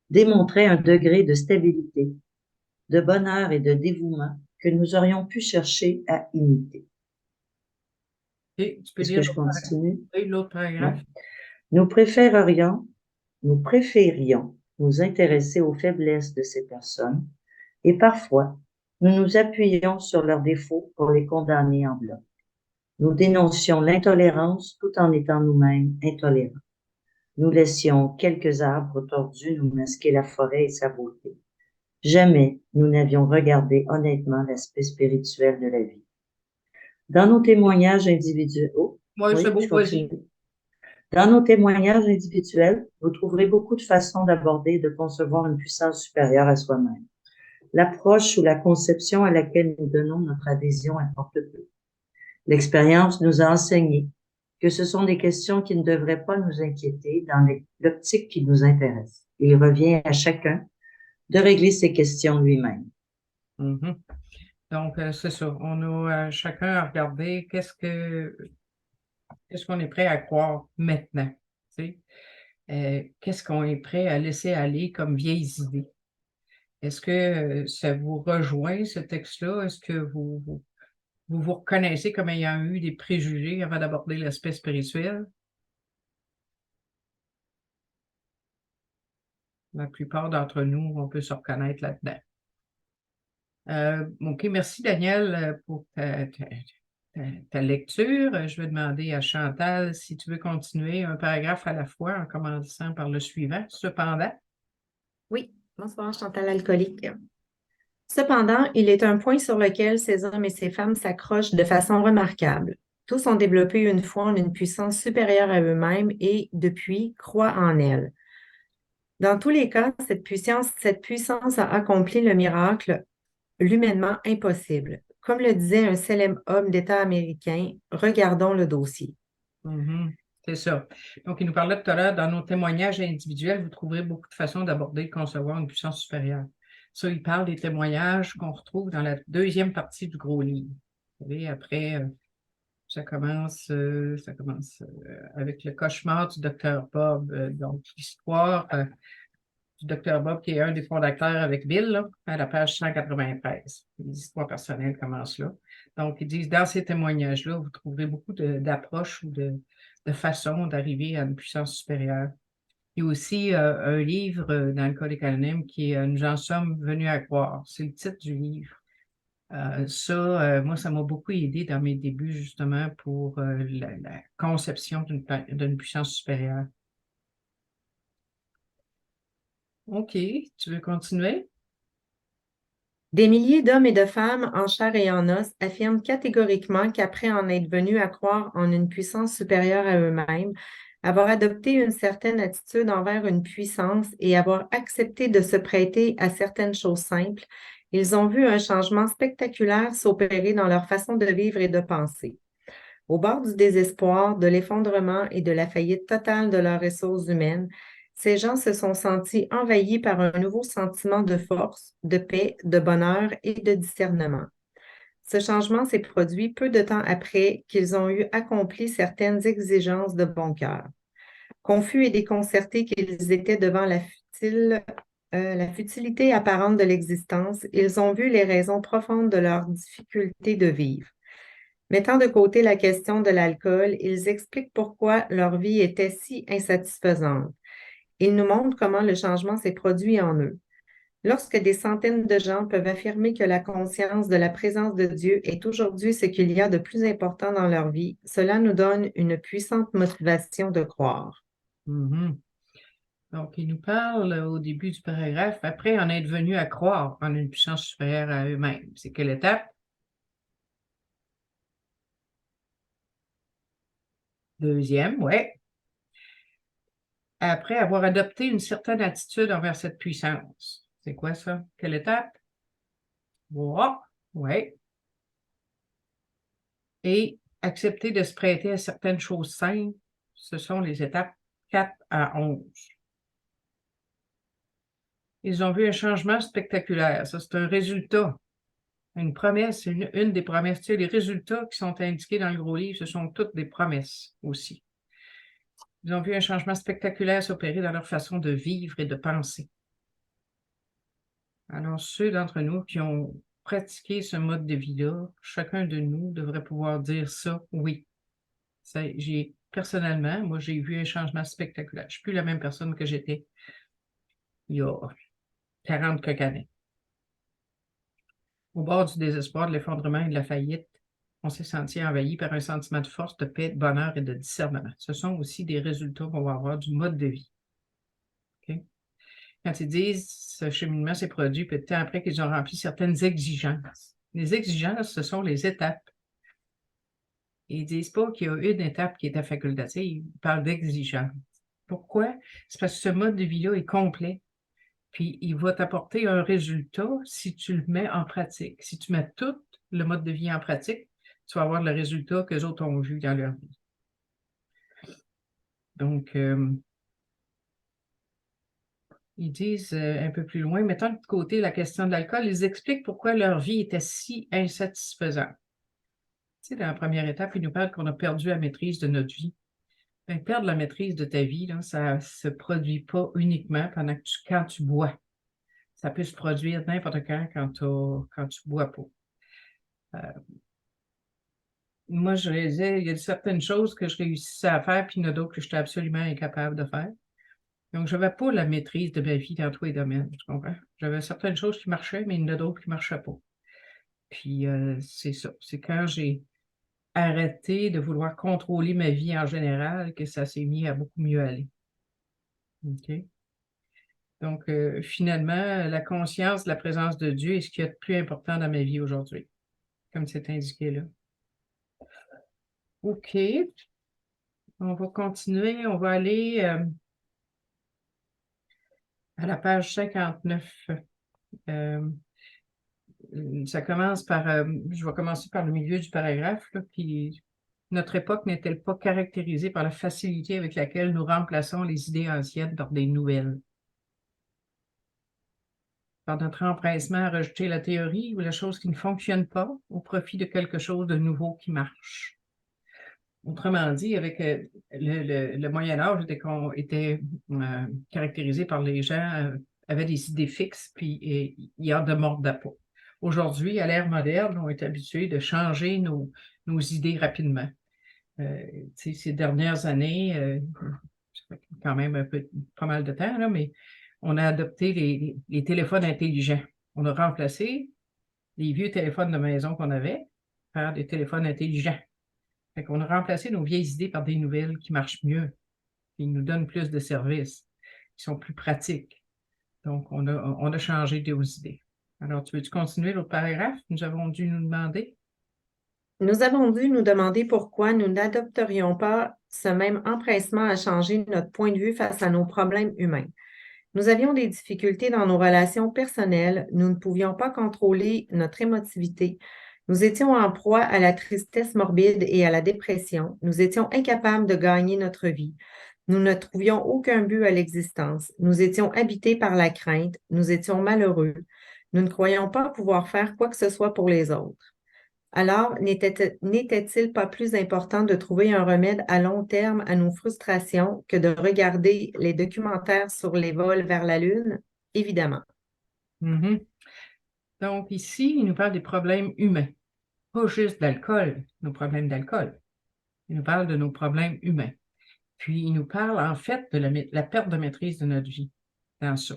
démontraient un degré de stabilité, de bonheur et de dévouement que nous aurions pu chercher à imiter. Et tu peux Est-ce lire que je continue? l'autre paragraphe. Nous préférions nous intéresser aux faiblesses de ces personnes et parfois nous nous appuyions sur leurs défauts pour les condamner en bloc. Nous dénoncions l'intolérance tout en étant nous-mêmes intolérants. Nous laissions quelques arbres tordus nous masquer la forêt et sa beauté. Jamais nous n'avions regardé honnêtement l'aspect spirituel de la vie. Dans nos témoignages individuels, Moi, c'est oui, beau, je vas-y. continue. Dans nos témoignages individuels, vous trouverez beaucoup de façons d'aborder et de concevoir une puissance supérieure à soi-même. L'approche ou la conception à laquelle nous donnons notre adhésion importe peu. L'expérience nous a enseigné que ce sont des questions qui ne devraient pas nous inquiéter dans l'optique qui nous intéresse. Il revient à chacun de régler ces questions lui-même. Mhm. Donc, c'est ça. On a chacun à regarder Qu'est-ce qu'on est prêt à croire maintenant? Tu sais? Qu'est-ce qu'on est prêt à laisser aller comme vieilles idées? Est-ce que ça vous rejoint, ce texte-là? Est-ce que vous reconnaissez comme ayant eu des préjugés avant d'aborder l'aspect spirituel? La plupart d'entre nous, on peut se reconnaître là-dedans. OK, merci Daniel pour ta lecture. Je vais demander à Chantal si tu veux continuer un paragraphe à la fois en commençant par le suivant. Cependant, Oui, bonsoir, Chantal Alcoolique. Cependant, il est un point sur lequel ces hommes et ces femmes s'accrochent de façon remarquable. Tous ont développé une foi en une puissance supérieure à eux-mêmes et, depuis, croient en elle. Dans tous les cas, cette puissance a accompli le miracle l'humainement impossible. Comme le disait un célèbre homme d'État américain, regardons le dossier. c'est ça. Donc, il nous parlait tout à l'heure, dans nos témoignages individuels, vous trouverez beaucoup de façons d'aborder et de concevoir une puissance supérieure. Ça, il parle des témoignages qu'on retrouve dans la deuxième partie du gros livre. Vous savez, après, ça commence avec le cauchemar du docteur Bob. Donc, l'histoire du docteur Bob, qui est un des fondateurs avec Bill, là, à la page 193. Les histoires personnelles commencent là. Donc, ils disent, dans ces témoignages-là, vous trouverez beaucoup d'approches ou de façons d'arriver à une puissance supérieure. Il y a aussi un livre dans le Code Anonyme qui est Nous en sommes venus à croire. C'est le titre du livre. Moi, ça m'a beaucoup aidé dans mes débuts, justement, pour la conception d'une puissance supérieure. OK, tu veux continuer? Des milliers d'hommes et de femmes en chair et en os affirment catégoriquement qu'après en être venus à croire en une puissance supérieure à eux-mêmes, avoir adopté une certaine attitude envers une puissance et avoir accepté de se prêter à certaines choses simples, ils ont vu un changement spectaculaire s'opérer dans leur façon de vivre et de penser. Au bord du désespoir, de l'effondrement et de la faillite totale de leurs ressources humaines, ces gens se sont sentis envahis par un nouveau sentiment de force, de paix, de bonheur et de discernement. Ce changement s'est produit peu de temps après qu'ils ont eu accompli certaines exigences de bon cœur. Confus et déconcertés qu'ils étaient devant la futilité apparente de l'existence, ils ont vu les raisons profondes de leur difficulté de vivre. Mettant de côté la question de l'alcool, ils expliquent pourquoi leur vie était si insatisfaisante. Ils nous montrent comment le changement s'est produit en eux. Lorsque des centaines de gens peuvent affirmer que la conscience de la présence de Dieu est aujourd'hui ce qu'il y a de plus important dans leur vie, cela nous donne une puissante motivation de croire. Mhm. Donc, il nous parle au début du paragraphe, après en être venu à croire en une puissance supérieure à eux-mêmes. C'est quelle étape? Deuxième, ouais. Après avoir adopté une certaine attitude envers cette puissance. C'est quoi ça? Quelle étape? Wow. Ouais. Et accepter de se prêter à certaines choses simples, ce sont les étapes 4 à 11. Ils ont vu un changement spectaculaire. Ça, c'est un résultat. Une promesse, une des promesses. Tu sais, les résultats qui sont indiqués dans le gros livre, ce sont toutes des promesses aussi. Ils ont vu un changement spectaculaire s'opérer dans leur façon de vivre et de penser. Alors, ceux d'entre nous qui ont pratiqué ce mode de vie-là, chacun de nous devrait pouvoir dire ça, oui. Personnellement, moi, j'ai vu un changement spectaculaire. Je ne suis plus la même personne que j'étais il y a 40 quelques années. Au bord du désespoir, de l'effondrement et de la faillite, on s'est senti envahi par un sentiment de force, de paix, de bonheur et de discernement. Ce sont aussi des résultats qu'on va avoir du mode de vie. Okay? Quand ils disent ce cheminement s'est produit peu de temps après qu'ils ont rempli certaines exigences. Les exigences, ce sont les étapes. Ils ne disent pas qu'il y a une étape qui est facultative, ils parlent d'exigence. Pourquoi? C'est parce que ce mode de vie-là est complet. Puis il va t'apporter un résultat si tu le mets en pratique. Si tu mets tout le mode de vie en pratique, tu vas avoir le résultat que les autres ont vu dans leur vie. Donc, ils disent un peu plus loin, mettant de côté la question de l'alcool, ils expliquent pourquoi leur vie était si insatisfaisante. sais, dans la première étape, il nous parle qu'on a perdu la maîtrise de notre vie. Ben, perdre la maîtrise de ta vie, là, ça ne se produit pas uniquement quand tu bois. Ça peut se produire n'importe quand tu bois pas. Moi, je réalisais, il y a certaines choses que je réussissais à faire, puis il y en a d'autres que j'étais absolument incapable de faire. Donc, je n'avais pas la maîtrise de ma vie dans tous les domaines, tu comprends? J'avais certaines choses qui marchaient, mais il y en a d'autres qui ne marchaient pas. Puis, c'est ça. C'est quand j'ai arrêté de vouloir contrôler ma vie en général que ça s'est mis à beaucoup mieux aller. OK? Donc, finalement, la conscience de la présence de Dieu est ce qu'il y a de plus important dans ma vie aujourd'hui, comme c'est indiqué là. OK. On va continuer. On va aller à la page 59. Ça commence je vais commencer par le milieu du paragraphe, là, puis notre époque n'est-elle pas caractérisée par la facilité avec laquelle nous remplaçons les idées anciennes par des nouvelles? Par notre empressement à rejeter la théorie ou la chose qui ne fonctionne pas au profit de quelque chose de nouveau qui marche. Autrement dit, avec le Moyen Âge était caractérisé par les gens avaient des idées fixes, puis il y en demordait pas. Aujourd'hui, à l'ère moderne, on est habitué de changer nos idées rapidement. Ces dernières années, ça fait quand même pas mal de temps, là, mais on a adopté les téléphones intelligents. On a remplacé les vieux téléphones de maison qu'on avait par des téléphones intelligents. Fait qu'on a remplacé nos vieilles idées par des nouvelles qui marchent mieux, qui nous donnent plus de services, qui sont plus pratiques. Donc, on a changé nos idées. Alors, tu veux-tu continuer l'autre paragraphe? Nous avons dû nous demander. Nous avons dû nous demander pourquoi nous n'adopterions pas ce même empressement à changer notre point de vue face à nos problèmes humains. Nous avions des difficultés dans nos relations personnelles, nous ne pouvions pas contrôler notre émotivité. Nous étions en proie à la tristesse morbide et à la dépression. Nous étions incapables de gagner notre vie. Nous ne trouvions aucun but à l'existence. Nous étions habités par la crainte. Nous étions malheureux. Nous ne croyions pas pouvoir faire quoi que ce soit pour les autres. Alors, n'était-il pas plus important de trouver un remède à long terme à nos frustrations que de regarder les documentaires sur les vols vers la Lune? Évidemment. Mm-hmm. Donc, ici, il nous parle des problèmes humains, pas juste d'alcool, nos problèmes d'alcool. Il nous parle de nos problèmes humains. Puis, il nous parle en fait de la perte de maîtrise de notre vie dans ça.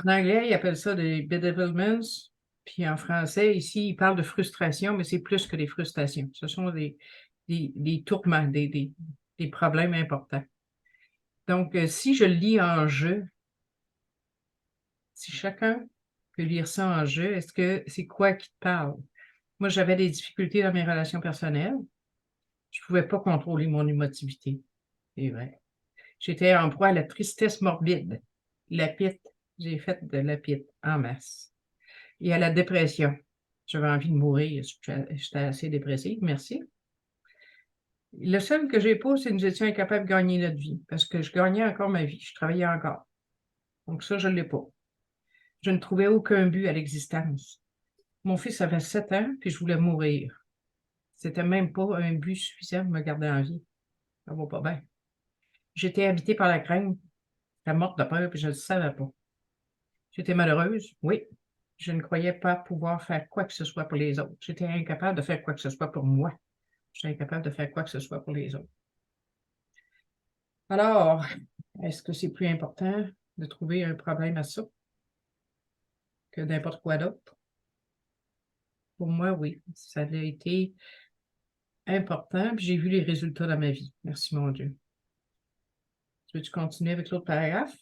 En anglais, il appelle ça des bedevilments. Puis en français, ici, il parle de frustration, mais c'est plus que des frustrations. Ce sont des tourments, des problèmes importants. Donc, si je le lis en jeu, si chacun peut lire ça en jeu, est-ce que c'est quoi qui te parle? Moi, j'avais des difficultés dans mes relations personnelles. Je ne pouvais pas contrôler mon émotivité. C'est vrai. J'étais en proie à la tristesse morbide. Lapite. J'ai fait de lapite en masse. Et à la dépression. J'avais envie de mourir. J'étais assez dépressive, merci. Le seul que j'ai pas, c'est que nous étions incapables de gagner notre vie. Parce que je gagnais encore ma vie. Je travaillais encore. Donc ça, je ne l'ai pas. Je ne trouvais aucun but à l'existence. Mon fils avait 7 ans, puis je voulais mourir. C'était même pas un but suffisant de me garder en vie. Ça va pas bien. J'étais habitée par la crainte, la morte de peur, puis je ne le savais pas. J'étais malheureuse, oui. Je ne croyais pas pouvoir faire quoi que ce soit pour les autres. J'étais incapable de faire quoi que ce soit pour moi. J'étais incapable de faire quoi que ce soit pour les autres. Alors, est-ce que c'est plus important de trouver un problème à ça que n'importe quoi d'autre? Pour moi, oui. Ça a été important, puis j'ai vu les résultats dans ma vie. Merci, mon Dieu. Veux-tu continuer avec l'autre paragraphe?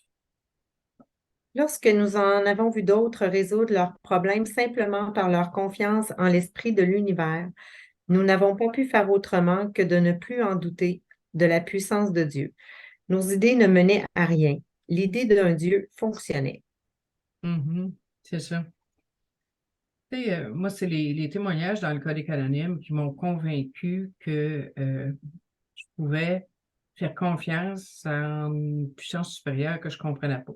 Lorsque nous en avons vu d'autres résoudre leurs problèmes simplement par leur confiance en l'esprit de l'univers, nous n'avons pas pu faire autrement que de ne plus en douter de la puissance de Dieu. Nos idées ne menaient à rien. L'idée d'un Dieu fonctionnait. C'est ça. Tu sais, moi, c'est les témoignages dans le Codex anonyme qui m'ont convaincu que je pouvais faire confiance à une puissance supérieure que je ne comprenais pas.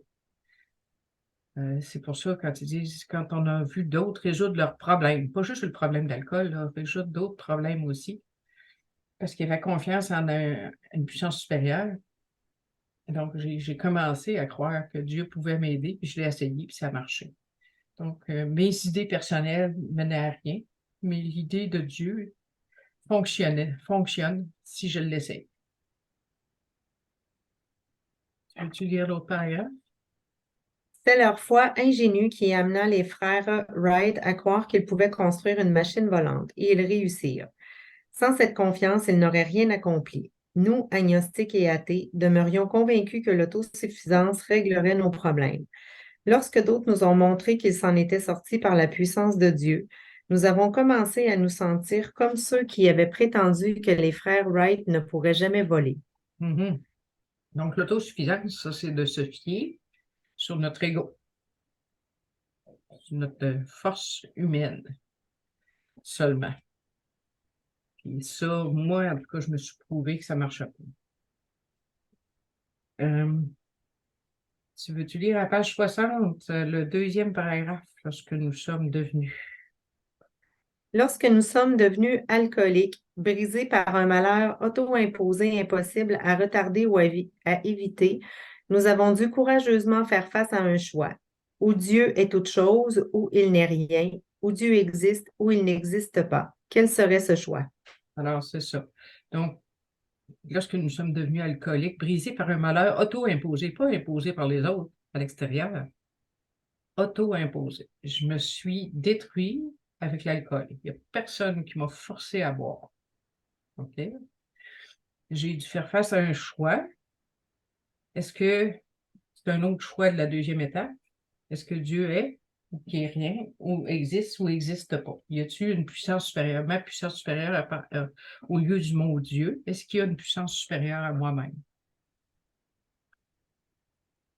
C'est pour ça, quand ils disent, quand on a vu d'autres résoudre leurs problèmes, pas juste le problème d'alcool, là, résoudre d'autres problèmes aussi, parce qu'il avait confiance en une puissance supérieure. Donc, j'ai commencé à croire que Dieu pouvait m'aider, puis je l'ai essayé, puis ça a marché. Donc, mes idées personnelles menaient à rien, mais l'idée de Dieu fonctionne si je l'essaie. Veux-tu lire l'autre paragraphe? C'est leur foi ingénue qui amena les frères Wright à croire qu'ils pouvaient construire une machine volante, et ils réussirent. Sans cette confiance, ils n'auraient rien accompli. Nous, agnostiques et athées, demeurions convaincus que l'autosuffisance réglerait nos problèmes. Lorsque d'autres nous ont montré qu'ils s'en étaient sortis par la puissance de Dieu, nous avons commencé à nous sentir comme ceux qui avaient prétendu que les frères Wright ne pourraient jamais voler. Mhm. Donc, l'autosuffisance, ça, c'est de se fier sur notre ego, sur notre force humaine seulement. Puis ça, moi, en tout cas, je me suis prouvé que ça ne marchait pas. Tu veux-tu lire à page 60, le deuxième paragraphe, lorsque nous sommes devenus? Lorsque nous sommes devenus alcooliques, brisés par un malheur auto-imposé impossible à retarder ou à éviter, nous avons dû courageusement faire face à un choix. Ou Dieu est toute chose, ou il n'est rien, ou Dieu existe, ou il n'existe pas. Quel serait ce choix? Alors, c'est ça. Donc, lorsque nous sommes devenus alcooliques, brisés par un malheur auto-imposé, pas imposé par les autres à l'extérieur, auto-imposé. Je me suis détruit avec l'alcool. Il n'y a personne qui m'a forcé à boire. OK? J'ai dû faire face à un choix. Est-ce que c'est un autre choix de la deuxième étape? Est-ce que Dieu est ou qu'il n'est rien, ou existe ou n'existe pas? Y a-t-il une puissance supérieure, ma puissance supérieure au lieu du mot Dieu? Est-ce qu'il y a une puissance supérieure à moi-même?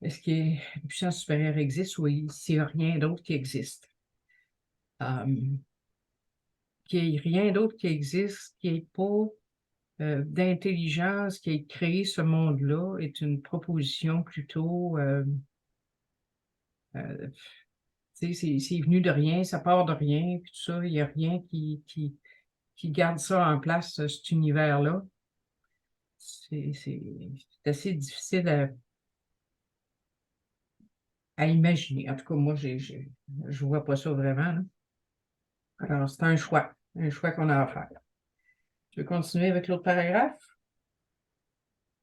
Est-ce qu'une puissance supérieure existe ou s'il n'y a rien d'autre qui existe? Qu'il n'y ait rien d'autre qui existe, qu'il n'y ait pas d'intelligence qui ait créé ce monde-là est une proposition plutôt c'est venu de rien, ça part de rien, puis tout ça, il n'y a rien qui garde ça en place, cet univers-là. C'est assez difficile à imaginer. En tout cas, moi, je ne vois pas ça vraiment, là. Alors, c'est un choix qu'on a à faire. Tu veux continuer avec l'autre paragraphe?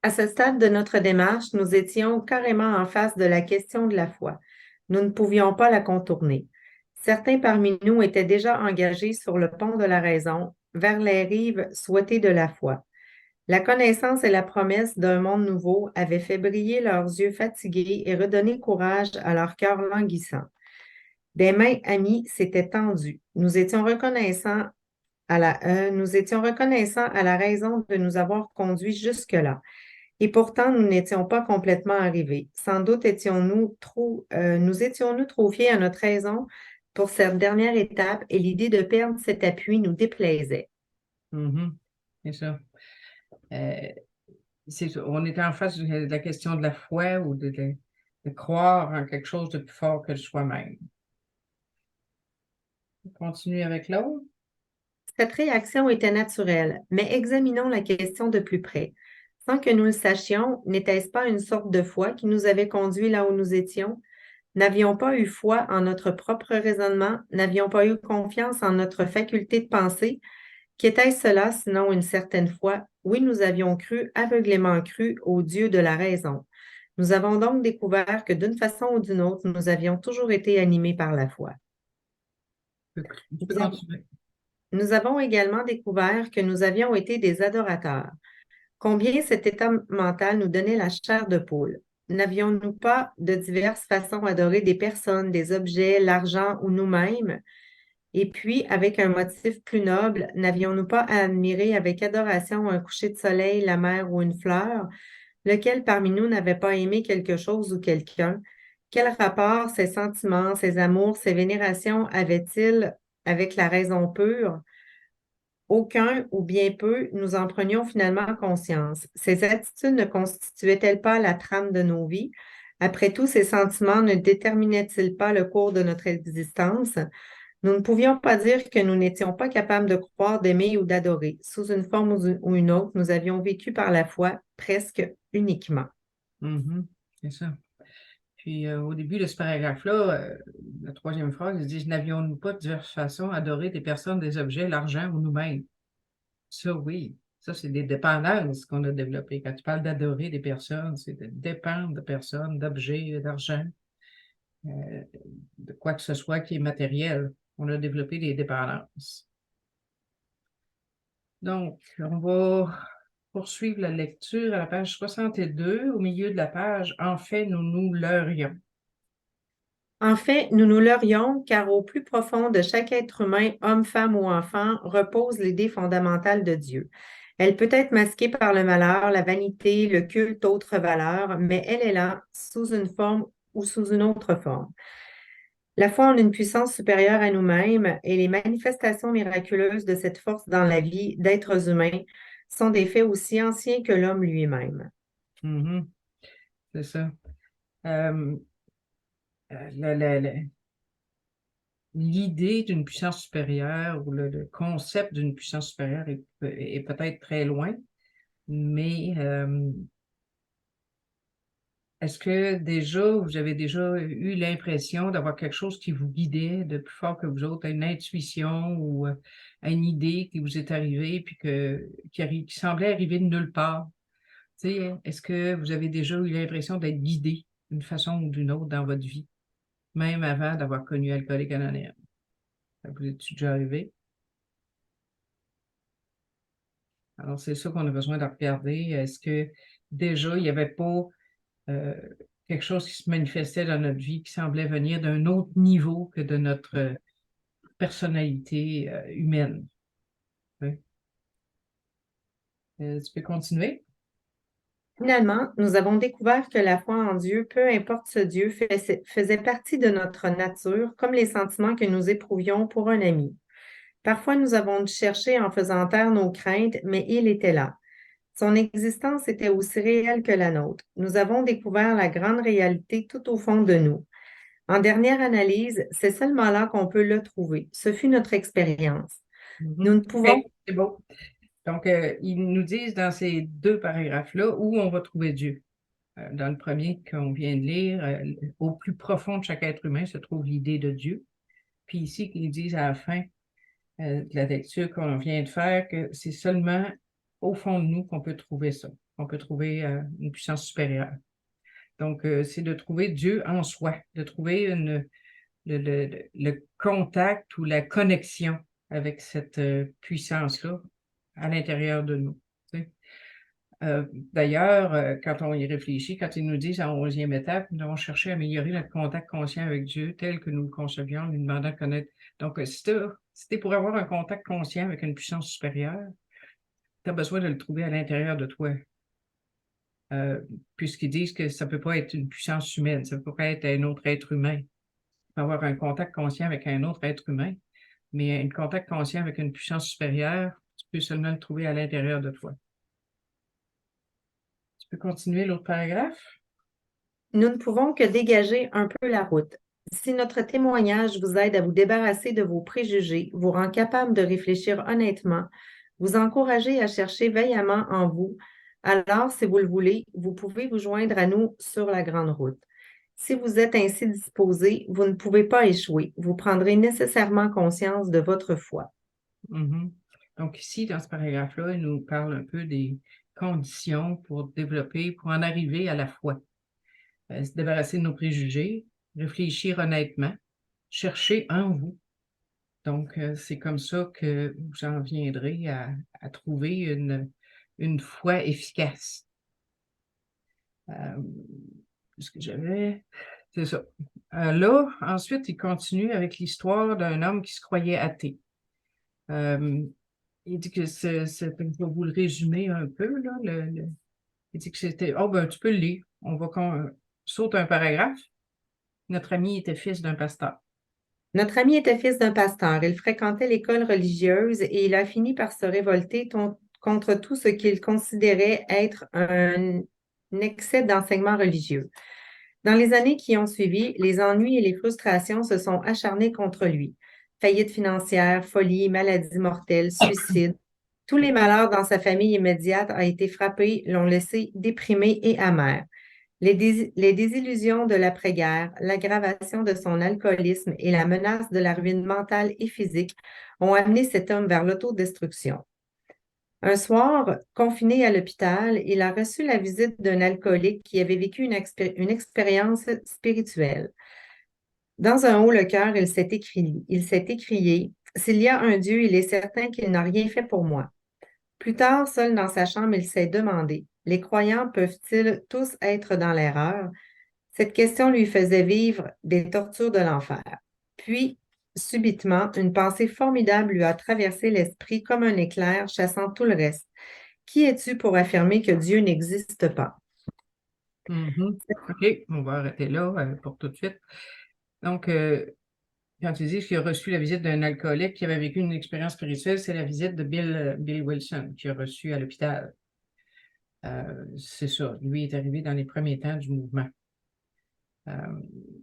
À ce stade de notre démarche, nous étions carrément en face de la question de la foi. Nous ne pouvions pas la contourner. Certains parmi nous étaient déjà engagés sur le pont de la raison, vers les rives souhaitées de la foi. La connaissance et la promesse d'un monde nouveau avaient fait briller leurs yeux fatigués et redonné courage à leur cœur languissant. Des mains amies s'étaient tendues. Nous étions reconnaissants à la raison de nous avoir conduits jusque-là. Et pourtant, nous n'étions pas complètement arrivés. Sans doute nous étions-nous trop fiers à notre raison pour cette dernière étape et l'idée de perdre cet appui nous déplaisait. C'est ça. On était en face de la question de la foi ou de croire en quelque chose de plus fort que soi-même. On continue avec l'autre. Cette réaction était naturelle, mais examinons la question de plus près. Sans que nous le sachions, n'était-ce pas une sorte de foi qui nous avait conduits là où nous étions? N'avions pas eu foi en notre propre raisonnement, n'avions pas eu confiance en notre faculté de penser. Qu'était-ce cela sinon une certaine foi? Oui, nous avions cru, aveuglément cru, au Dieu de la raison. Nous avons donc découvert que d'une façon ou d'une autre, nous avions toujours été animés par la foi. Tu peux continuer. Nous avons également découvert que nous avions été des adorateurs. Combien cet état mental nous donnait la chair de poule. N'avions-nous pas de diverses façons d'adorer des personnes, des objets, l'argent ou nous-mêmes? Et puis, avec un motif plus noble, n'avions-nous pas à admirer avec adoration un coucher de soleil, la mer ou une fleur? Lequel parmi nous n'avait pas aimé quelque chose ou quelqu'un? Quel rapport ces sentiments, ces amours, ces vénérations avaient-ils avec la raison pure? Aucun ou bien peu, nous en prenions finalement conscience. Ces attitudes ne constituaient-elles pas la trame de nos vies? Après tout, ces sentiments ne déterminaient-ils pas le cours de notre existence? Nous ne pouvions pas dire que nous n'étions pas capables de croire, d'aimer ou d'adorer. Sous une forme ou une autre, nous avions vécu par la foi presque uniquement. Mhm, c'est ça. Puis au début de ce paragraphe-là, la troisième phrase, il dit, n'avions-nous pas de diverses façons adoré des personnes, des objets, l'argent ou nous-mêmes? Ça, oui. Ça, c'est des dépendances qu'on a développées. Quand tu parles d'adorer des personnes, c'est de dépendre de personnes, d'objets, d'argent, euh, de quoi que ce soit qui est matériel. On a développé des dépendances. Donc, on va poursuivre la lecture à la page 62, au milieu de la page. En fait, nous nous leurrions. En fait, nous nous leurrions car au plus profond de chaque être humain, homme, femme ou enfant, repose l'idée fondamentale de Dieu. Elle peut être masquée par le malheur, la vanité, le culte, autres valeurs, mais elle est là sous une forme ou sous une autre forme. La foi en une puissance supérieure à nous-mêmes et les manifestations miraculeuses de cette force dans la vie d'êtres humains sont des faits aussi anciens que l'homme lui-même. Mhm, c'est ça. Euh, la- la- la- L'idée d'une puissance supérieure ou le concept d'une puissance supérieure est peut-être très loin, mais est-ce que déjà, vous avez déjà eu l'impression d'avoir quelque chose qui vous guidait de plus fort que vous autres, une intuition ou une idée qui vous est arrivée puis qui semblait arriver de nulle part? Tu sais, est-ce que vous avez déjà eu l'impression d'être guidé d'une façon ou d'une autre dans votre vie, même avant d'avoir connu Alcooliques Anonymes? Ça vous est déjà arrivé? Alors, c'est ça qu'on a besoin de regarder. Est-ce que déjà, il n'y avait pas euh, quelque chose qui se manifestait dans notre vie qui semblait venir d'un autre niveau que de notre personnalité humaine? Oui. Tu peux continuer? Finalement, nous avons découvert que la foi en Dieu, peu importe ce Dieu, faisait partie de notre nature, comme les sentiments que nous éprouvions pour un ami. Parfois, nous avons dû chercher en faisant taire nos craintes, mais il était là. Son existence était aussi réelle que la nôtre. Nous avons découvert la grande réalité tout au fond de nous. En dernière analyse, c'est seulement là qu'on peut le trouver. Ce fut notre expérience. Nous Mhm. ne pouvons. OK, c'est beau. Donc, ils nous disent dans ces deux paragraphes-là où on va trouver Dieu. Dans le premier qu'on vient de lire, au plus profond de chaque être humain se trouve l'idée de Dieu. Puis ici, ils disent à la fin de la lecture qu'on vient de faire que c'est seulement au fond de nous qu'on peut trouver ça, qu'on peut trouver une puissance supérieure. Donc, c'est de trouver Dieu en soi, de trouver le contact ou la connexion avec cette puissance-là à l'intérieur de nous. Tu sais. D'ailleurs, quand on y réfléchit, quand ils nous disent en 11e étape, nous avons cherché à améliorer notre contact conscient avec Dieu tel que nous le concevions, lui demandant de connaître. Donc, si t'es pour avoir un contact conscient avec une puissance supérieure, tu as besoin de le trouver à l'intérieur de toi. Puisqu'ils disent que ça ne peut pas être une puissance humaine, ça ne peut pas être un autre être humain. Tu peux avoir un contact conscient avec un autre être humain, mais un contact conscient avec une puissance supérieure, tu peux seulement le trouver à l'intérieur de toi. Tu peux continuer l'autre paragraphe? Nous ne pouvons que dégager un peu la route. Si notre témoignage vous aide à vous débarrasser de vos préjugés, vous rend capable de réfléchir honnêtement, vous encourager à chercher vaillamment en vous, alors, si vous le voulez, vous pouvez vous joindre à nous sur la grande route. Si vous êtes ainsi disposé, vous ne pouvez pas échouer. Vous prendrez nécessairement conscience de votre foi. Mhm. Donc ici, dans ce paragraphe-là, il nous parle un peu des conditions pour développer, pour en arriver à la foi. Se débarrasser de nos préjugés, réfléchir honnêtement, chercher en vous. Donc, c'est comme ça que vous en viendrez à trouver une foi efficace. Ce que j'avais, c'est ça. Là, ensuite, il continue avec l'histoire d'un homme qui se croyait athée. Euh, il dit que je vais vous le résumer un peu, là. Il dit que c'était. Oh, ben, tu peux le lire. On va qu'on saute un paragraphe. Notre ami était fils d'un pasteur. Notre ami était fils d'un pasteur. Il fréquentait l'école religieuse et il a fini par se révolter contre tout ce qu'il considérait être un excès d'enseignement religieux. Dans les années qui ont suivi, les ennuis et les frustrations se sont acharnés contre lui. Faillite financière, folie, maladie mortelle, suicide. Tous les malheurs dans sa famille immédiate ont été frappés, l'ont laissé déprimé et amer. Les désillusions de l'après-guerre, l'aggravation de son alcoolisme et la menace de la ruine mentale et physique ont amené cet homme vers l'autodestruction. Un soir, confiné à l'hôpital, il a reçu la visite d'un alcoolique qui avait vécu une expérience spirituelle. Dans un haut le cœur, il s'est écrié, s'il y a un Dieu, il est certain qu'il n'a rien fait pour moi. Plus tard, seul dans sa chambre, il s'est demandé, les croyants peuvent-ils tous être dans l'erreur? Cette question lui faisait vivre des tortures de l'enfer. Puis, subitement, une pensée formidable lui a traversé l'esprit comme un éclair, chassant tout le reste. Qui es-tu pour affirmer que Dieu n'existe pas? Mhm. OK, on va arrêter là pour tout de suite. Donc, quand tu dis qu'il a reçu la visite d'un alcoolique qui avait vécu une expérience spirituelle, c'est la visite de Bill Wilson qui a reçu à l'hôpital. C'est ça. Lui est arrivé dans les premiers temps du mouvement.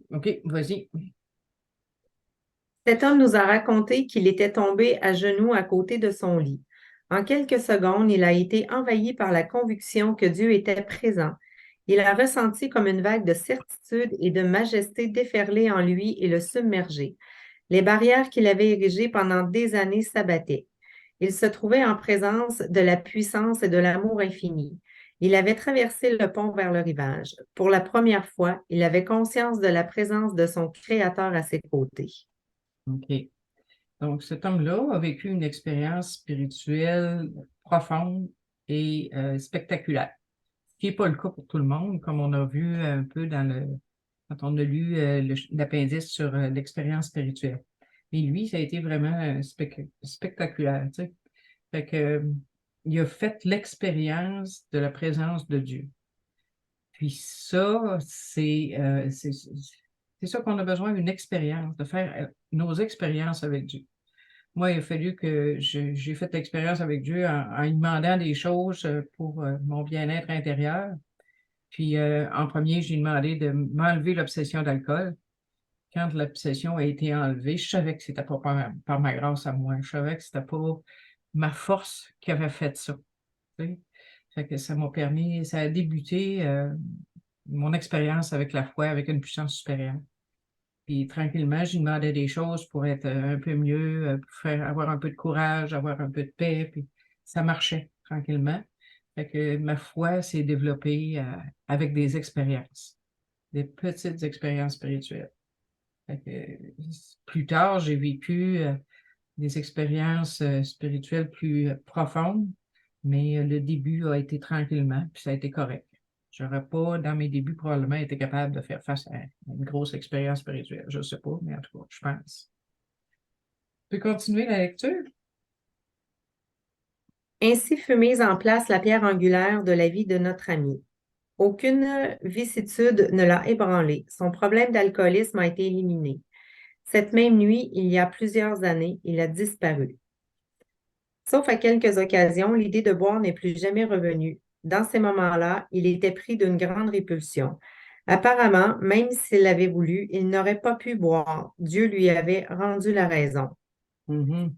OK, vas-y. Cet homme nous a raconté qu'il était tombé à genoux à côté de son lit. En quelques secondes, il a été envahi par la conviction que Dieu était présent. Il a ressenti comme une vague de certitude et de majesté déferler en lui et le submerger. Les barrières qu'il avait érigées pendant des années s'abattaient. Il se trouvait en présence de la puissance et de l'amour infini. Il avait traversé le pont vers le rivage. Pour la première fois, il avait conscience de la présence de son Créateur à ses côtés. OK. Donc, cet homme-là a vécu une expérience spirituelle profonde et spectaculaire, ce qui n'est pas le cas pour tout le monde, comme on a vu un peu quand on a lu l'appendice sur l'expérience spirituelle. Mais lui, ça a été vraiment spectaculaire, tu sais. Fait que, il a fait l'expérience de la présence de Dieu. Puis ça, c'est ça qu'on a besoin, une expérience, de faire nos expériences avec Dieu. Moi, il a fallu que j'ai fait l'expérience avec Dieu en lui demandant des choses pour mon bien-être intérieur. Puis, en premier, j'ai demandé de m'enlever l'obsession d'alcool. Quand l'obsession a été enlevée, je savais que c'était pas par ma grâce à moi. Je savais que c'était pas ma force qui avait fait ça. Tu sais. Fait que ça m'a permis, ça a débuté mon expérience avec la foi, avec une puissance supérieure. Puis tranquillement, je lui demandais des choses pour être un peu mieux, pour avoir un peu de courage, avoir un peu de paix, puis ça marchait tranquillement. Fait que ma foi s'est développée avec des expériences, des petites expériences spirituelles. Fait que, plus tard, j'ai vécu des expériences spirituelles plus profondes, mais le début a été tranquillement, puis ça a été correct. J'aurais pas, dans mes débuts, probablement été capable de faire face à une grosse expérience spirituelle. Je ne sais pas, mais en tout cas, je pense. Tu peux continuer la lecture? Ainsi fut mise en place la pierre angulaire de la vie de notre ami. Aucune vicissitude ne l'a ébranlé. Son problème d'alcoolisme a été éliminé. Cette même nuit, il y a plusieurs années, il a disparu. Sauf à quelques occasions, l'idée de boire n'est plus jamais revenue. Dans ces moments-là, il était pris d'une grande répulsion. Apparemment, même s'il l'avait voulu, il n'aurait pas pu boire. Dieu lui avait rendu la raison. Mhm.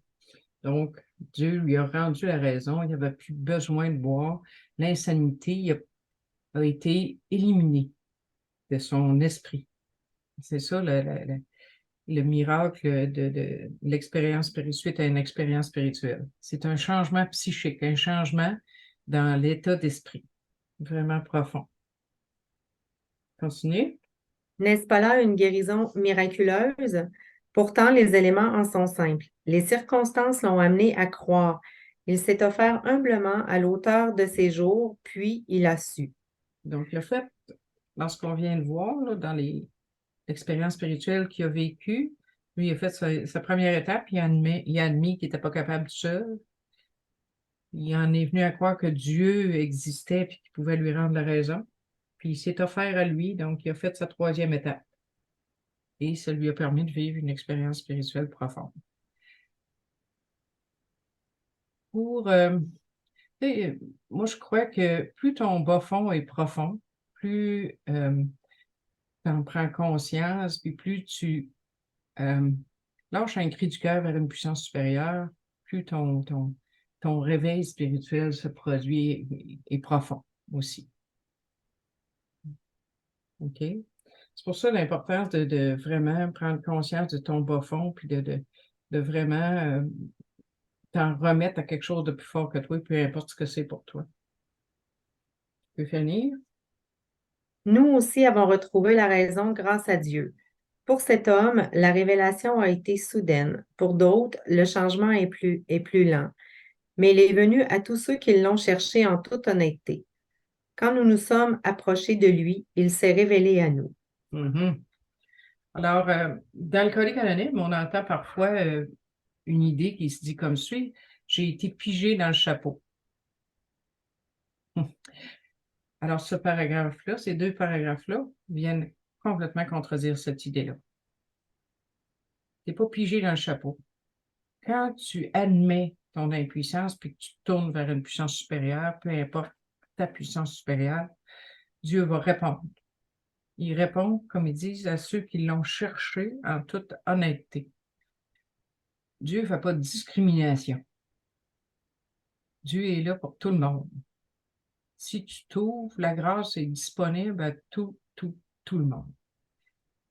Donc, Dieu lui a rendu la raison. Il n'avait plus besoin de boire. L'insanité a été éliminée de son esprit. C'est ça le miracle de l'expérience spirituelle suite à une expérience spirituelle. C'est un changement psychique, un changement dans l'état d'esprit, vraiment profond. Continue. N'est-ce pas là une guérison miraculeuse? Pourtant, les éléments en sont simples. Les circonstances l'ont amené à croire. Il s'est offert humblement à l'auteur de ses jours, puis il a su. Donc, le fait, dans ce qu'on vient de voir, là, dans l'expérience spirituelle qu'il a vécue, lui, il a fait sa première étape, il a admis qu'il n'était pas capable tout seul. Il en est venu à croire que Dieu existait et qu'il pouvait lui rendre la raison. Puis il s'est offert à lui, donc il a fait sa troisième étape. Et ça lui a permis de vivre une expérience spirituelle profonde. Pour, tu sais, moi, je crois que plus ton bas fond est profond, plus tu en prends conscience, puis plus tu lâche un cri du cœur vers une puissance supérieure, plus ton réveil spirituel se produit et profond aussi. OK? C'est pour ça l'importance de vraiment prendre conscience de ton bas fond, puis de vraiment t'en remettre à quelque chose de plus fort que toi, peu importe ce que c'est pour toi. Tu peux finir? Nous aussi avons retrouvé la raison grâce à Dieu. Pour cet homme, la révélation a été soudaine. Pour d'autres, le changement est plus lent. Mais il est venu à tous ceux qui l'ont cherché en toute honnêteté. Quand nous nous sommes approchés de lui, il s'est révélé à nous. Mhm. Alors, dans Alcoolique Anonyme, on entend parfois une idée qui se dit comme suit: j'ai été pigé dans le chapeau. Alors, ce paragraphe-là, ces deux paragraphes-là viennent complètement contredire cette idée-là. Tu n'es pas pigé dans le chapeau. Quand tu admets ton impuissance puis que tu tournes vers une puissance supérieure, peu importe ta puissance supérieure, Dieu va répondre. Il répond, comme ils disent, à ceux qui l'ont cherché en toute honnêteté. Dieu ne fait pas de discrimination. Dieu est là pour tout le monde. Si tu t'ouvres, la grâce est disponible à tout le monde.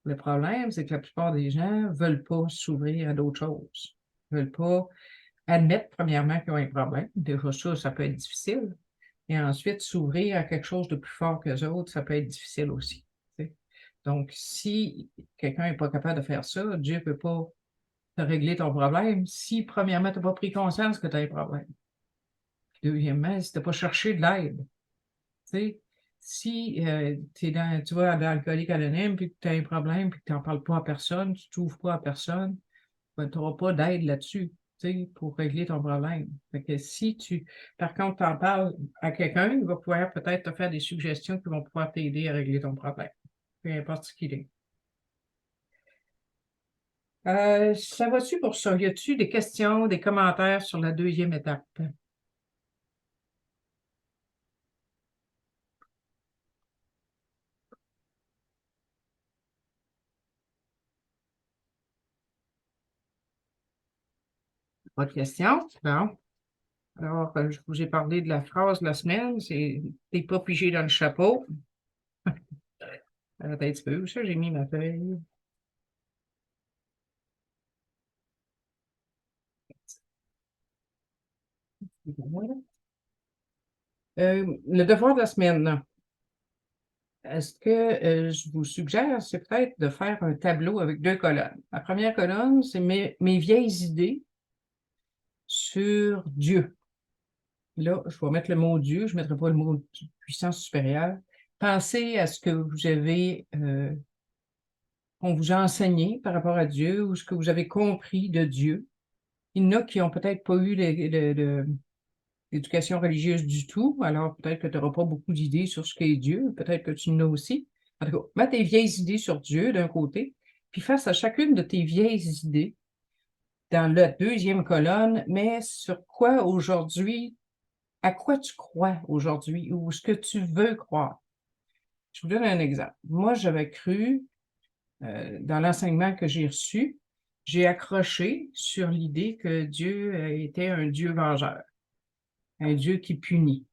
Le problème, c'est que la plupart des gens ne veulent pas s'ouvrir à d'autres choses. Ils ne veulent pas admettre, premièrement, qu'ils ont un problème. Déjà, ça peut être difficile. Et ensuite, s'ouvrir à quelque chose de plus fort que les autres, ça peut être difficile aussi. T'sais. Donc, si quelqu'un n'est pas capable de faire ça, Dieu ne peut pas te régler ton problème si, premièrement, tu n'as pas pris conscience que tu as un problème. Puis, deuxièmement, si tu n'as pas cherché de l'aide. T'sais, si tu vas dans Alcoolique Anonyme, puis que tu as un problème, puis que tu n'en parles pas à personne, tu ne t'ouvres pas à personne, ben, tu n'auras pas d'aide là-dessus, pour régler ton problème. Fait que si par contre, tu en parles à quelqu'un, il va pouvoir peut-être te faire des suggestions qui vont pouvoir t'aider à régler ton problème, peu importe ce qu'il est. Ça va-tu pour ça? Y a-tu des questions, des commentaires sur la deuxième étape? Pas de questions? Non. Alors, je vous ai parlé de la phrase de la semaine, c'est t'es pas pigé dans le chapeau. Attends un petit peu, où ça, j'ai mis ma feuille. Le devoir de la semaine, là. Est-ce que je vous suggère, c'est peut-être de faire un tableau avec deux colonnes. La première colonne, c'est mes vieilles idées sur Dieu. Là, je vais mettre le mot Dieu, je ne mettrai pas le mot puissance supérieure. Pensez à ce que vous avez, qu'on vous a enseigné par rapport à Dieu ou ce que vous avez compris de Dieu. Il y en a qui n'ont peut-être pas eu l'éducation religieuse du tout, alors peut-être que tu n'auras pas beaucoup d'idées sur ce qu'est Dieu, peut-être que tu en as aussi. En tout cas, mets tes vieilles idées sur Dieu d'un côté, puis face à chacune de tes vieilles idées, dans la deuxième colonne, mets sur quoi aujourd'hui, à quoi tu crois aujourd'hui ou ce que tu veux croire. Je vous donne un exemple. Moi, j'avais cru, dans l'enseignement que j'ai reçu, j'ai accroché sur l'idée que Dieu était un Dieu vengeur, un Dieu qui punit.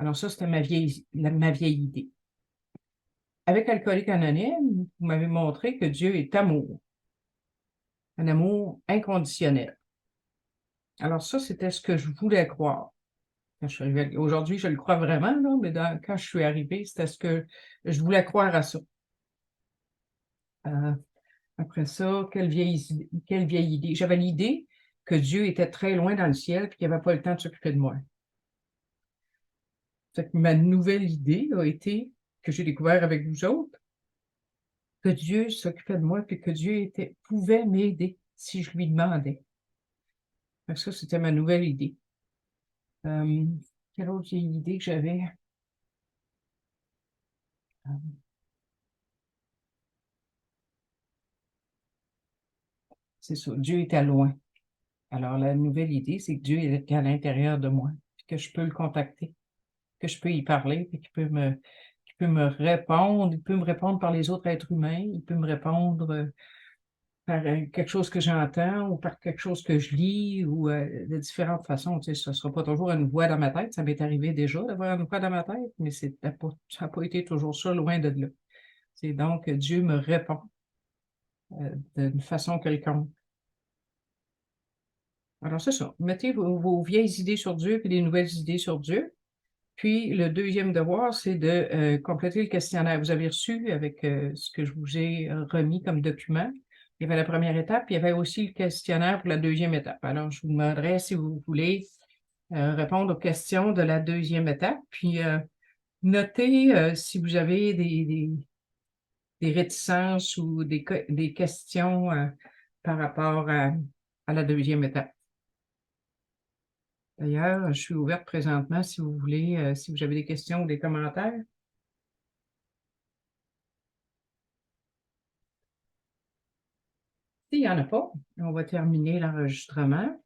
Alors ça, c'était ma vieille idée. Avec Alcoolique Anonyme, vous m'avez montré que Dieu est amour, un amour inconditionnel. Alors ça, c'était ce que je voulais croire. Aujourd'hui, je le crois vraiment, là, mais quand je suis arrivée, c'était ce que je voulais croire à ça. Après ça, quelle vieille idée. J'avais l'idée que Dieu était très loin dans le ciel et qu'il n'avait pas le temps de s'occuper de moi. Fait que ma nouvelle idée a été, que j'ai découvert avec vous autres, que Dieu s'occupait de moi et que Dieu pouvait m'aider si je lui demandais. Fait que ça, c'était ma nouvelle idée. Quelle autre idée que j'avais? C'est ça, Dieu était loin. Alors, la nouvelle idée, c'est que Dieu est à l'intérieur de moi, que je peux le contacter, que je peux y parler, puis qu'il peut me répondre, il peut me répondre par les autres êtres humains, il peut me répondre par quelque chose que j'entends ou par quelque chose que je lis ou de différentes façons. Tu sais, ce ne sera pas toujours une voix dans ma tête. Ça m'est arrivé déjà d'avoir une voix dans ma tête, mais ça n'a pas été toujours ça, loin de là. C'est donc Dieu me répond d'une façon quelconque. Alors, c'est ça. Mettez vos vieilles idées sur Dieu puis des nouvelles idées sur Dieu. Puis, le deuxième devoir, c'est de compléter le questionnaire. Vous avez reçu avec ce que je vous ai remis comme document. Il y avait la première étape, puis il y avait aussi le questionnaire pour la deuxième étape. Alors, je vous demanderai si vous voulez répondre aux questions de la deuxième étape, puis notez si vous avez des réticences ou des questions par rapport à la deuxième étape. D'ailleurs, je suis ouverte présentement si vous voulez, si vous avez des questions ou des commentaires. S'il n'y en a pas, on va terminer l'enregistrement.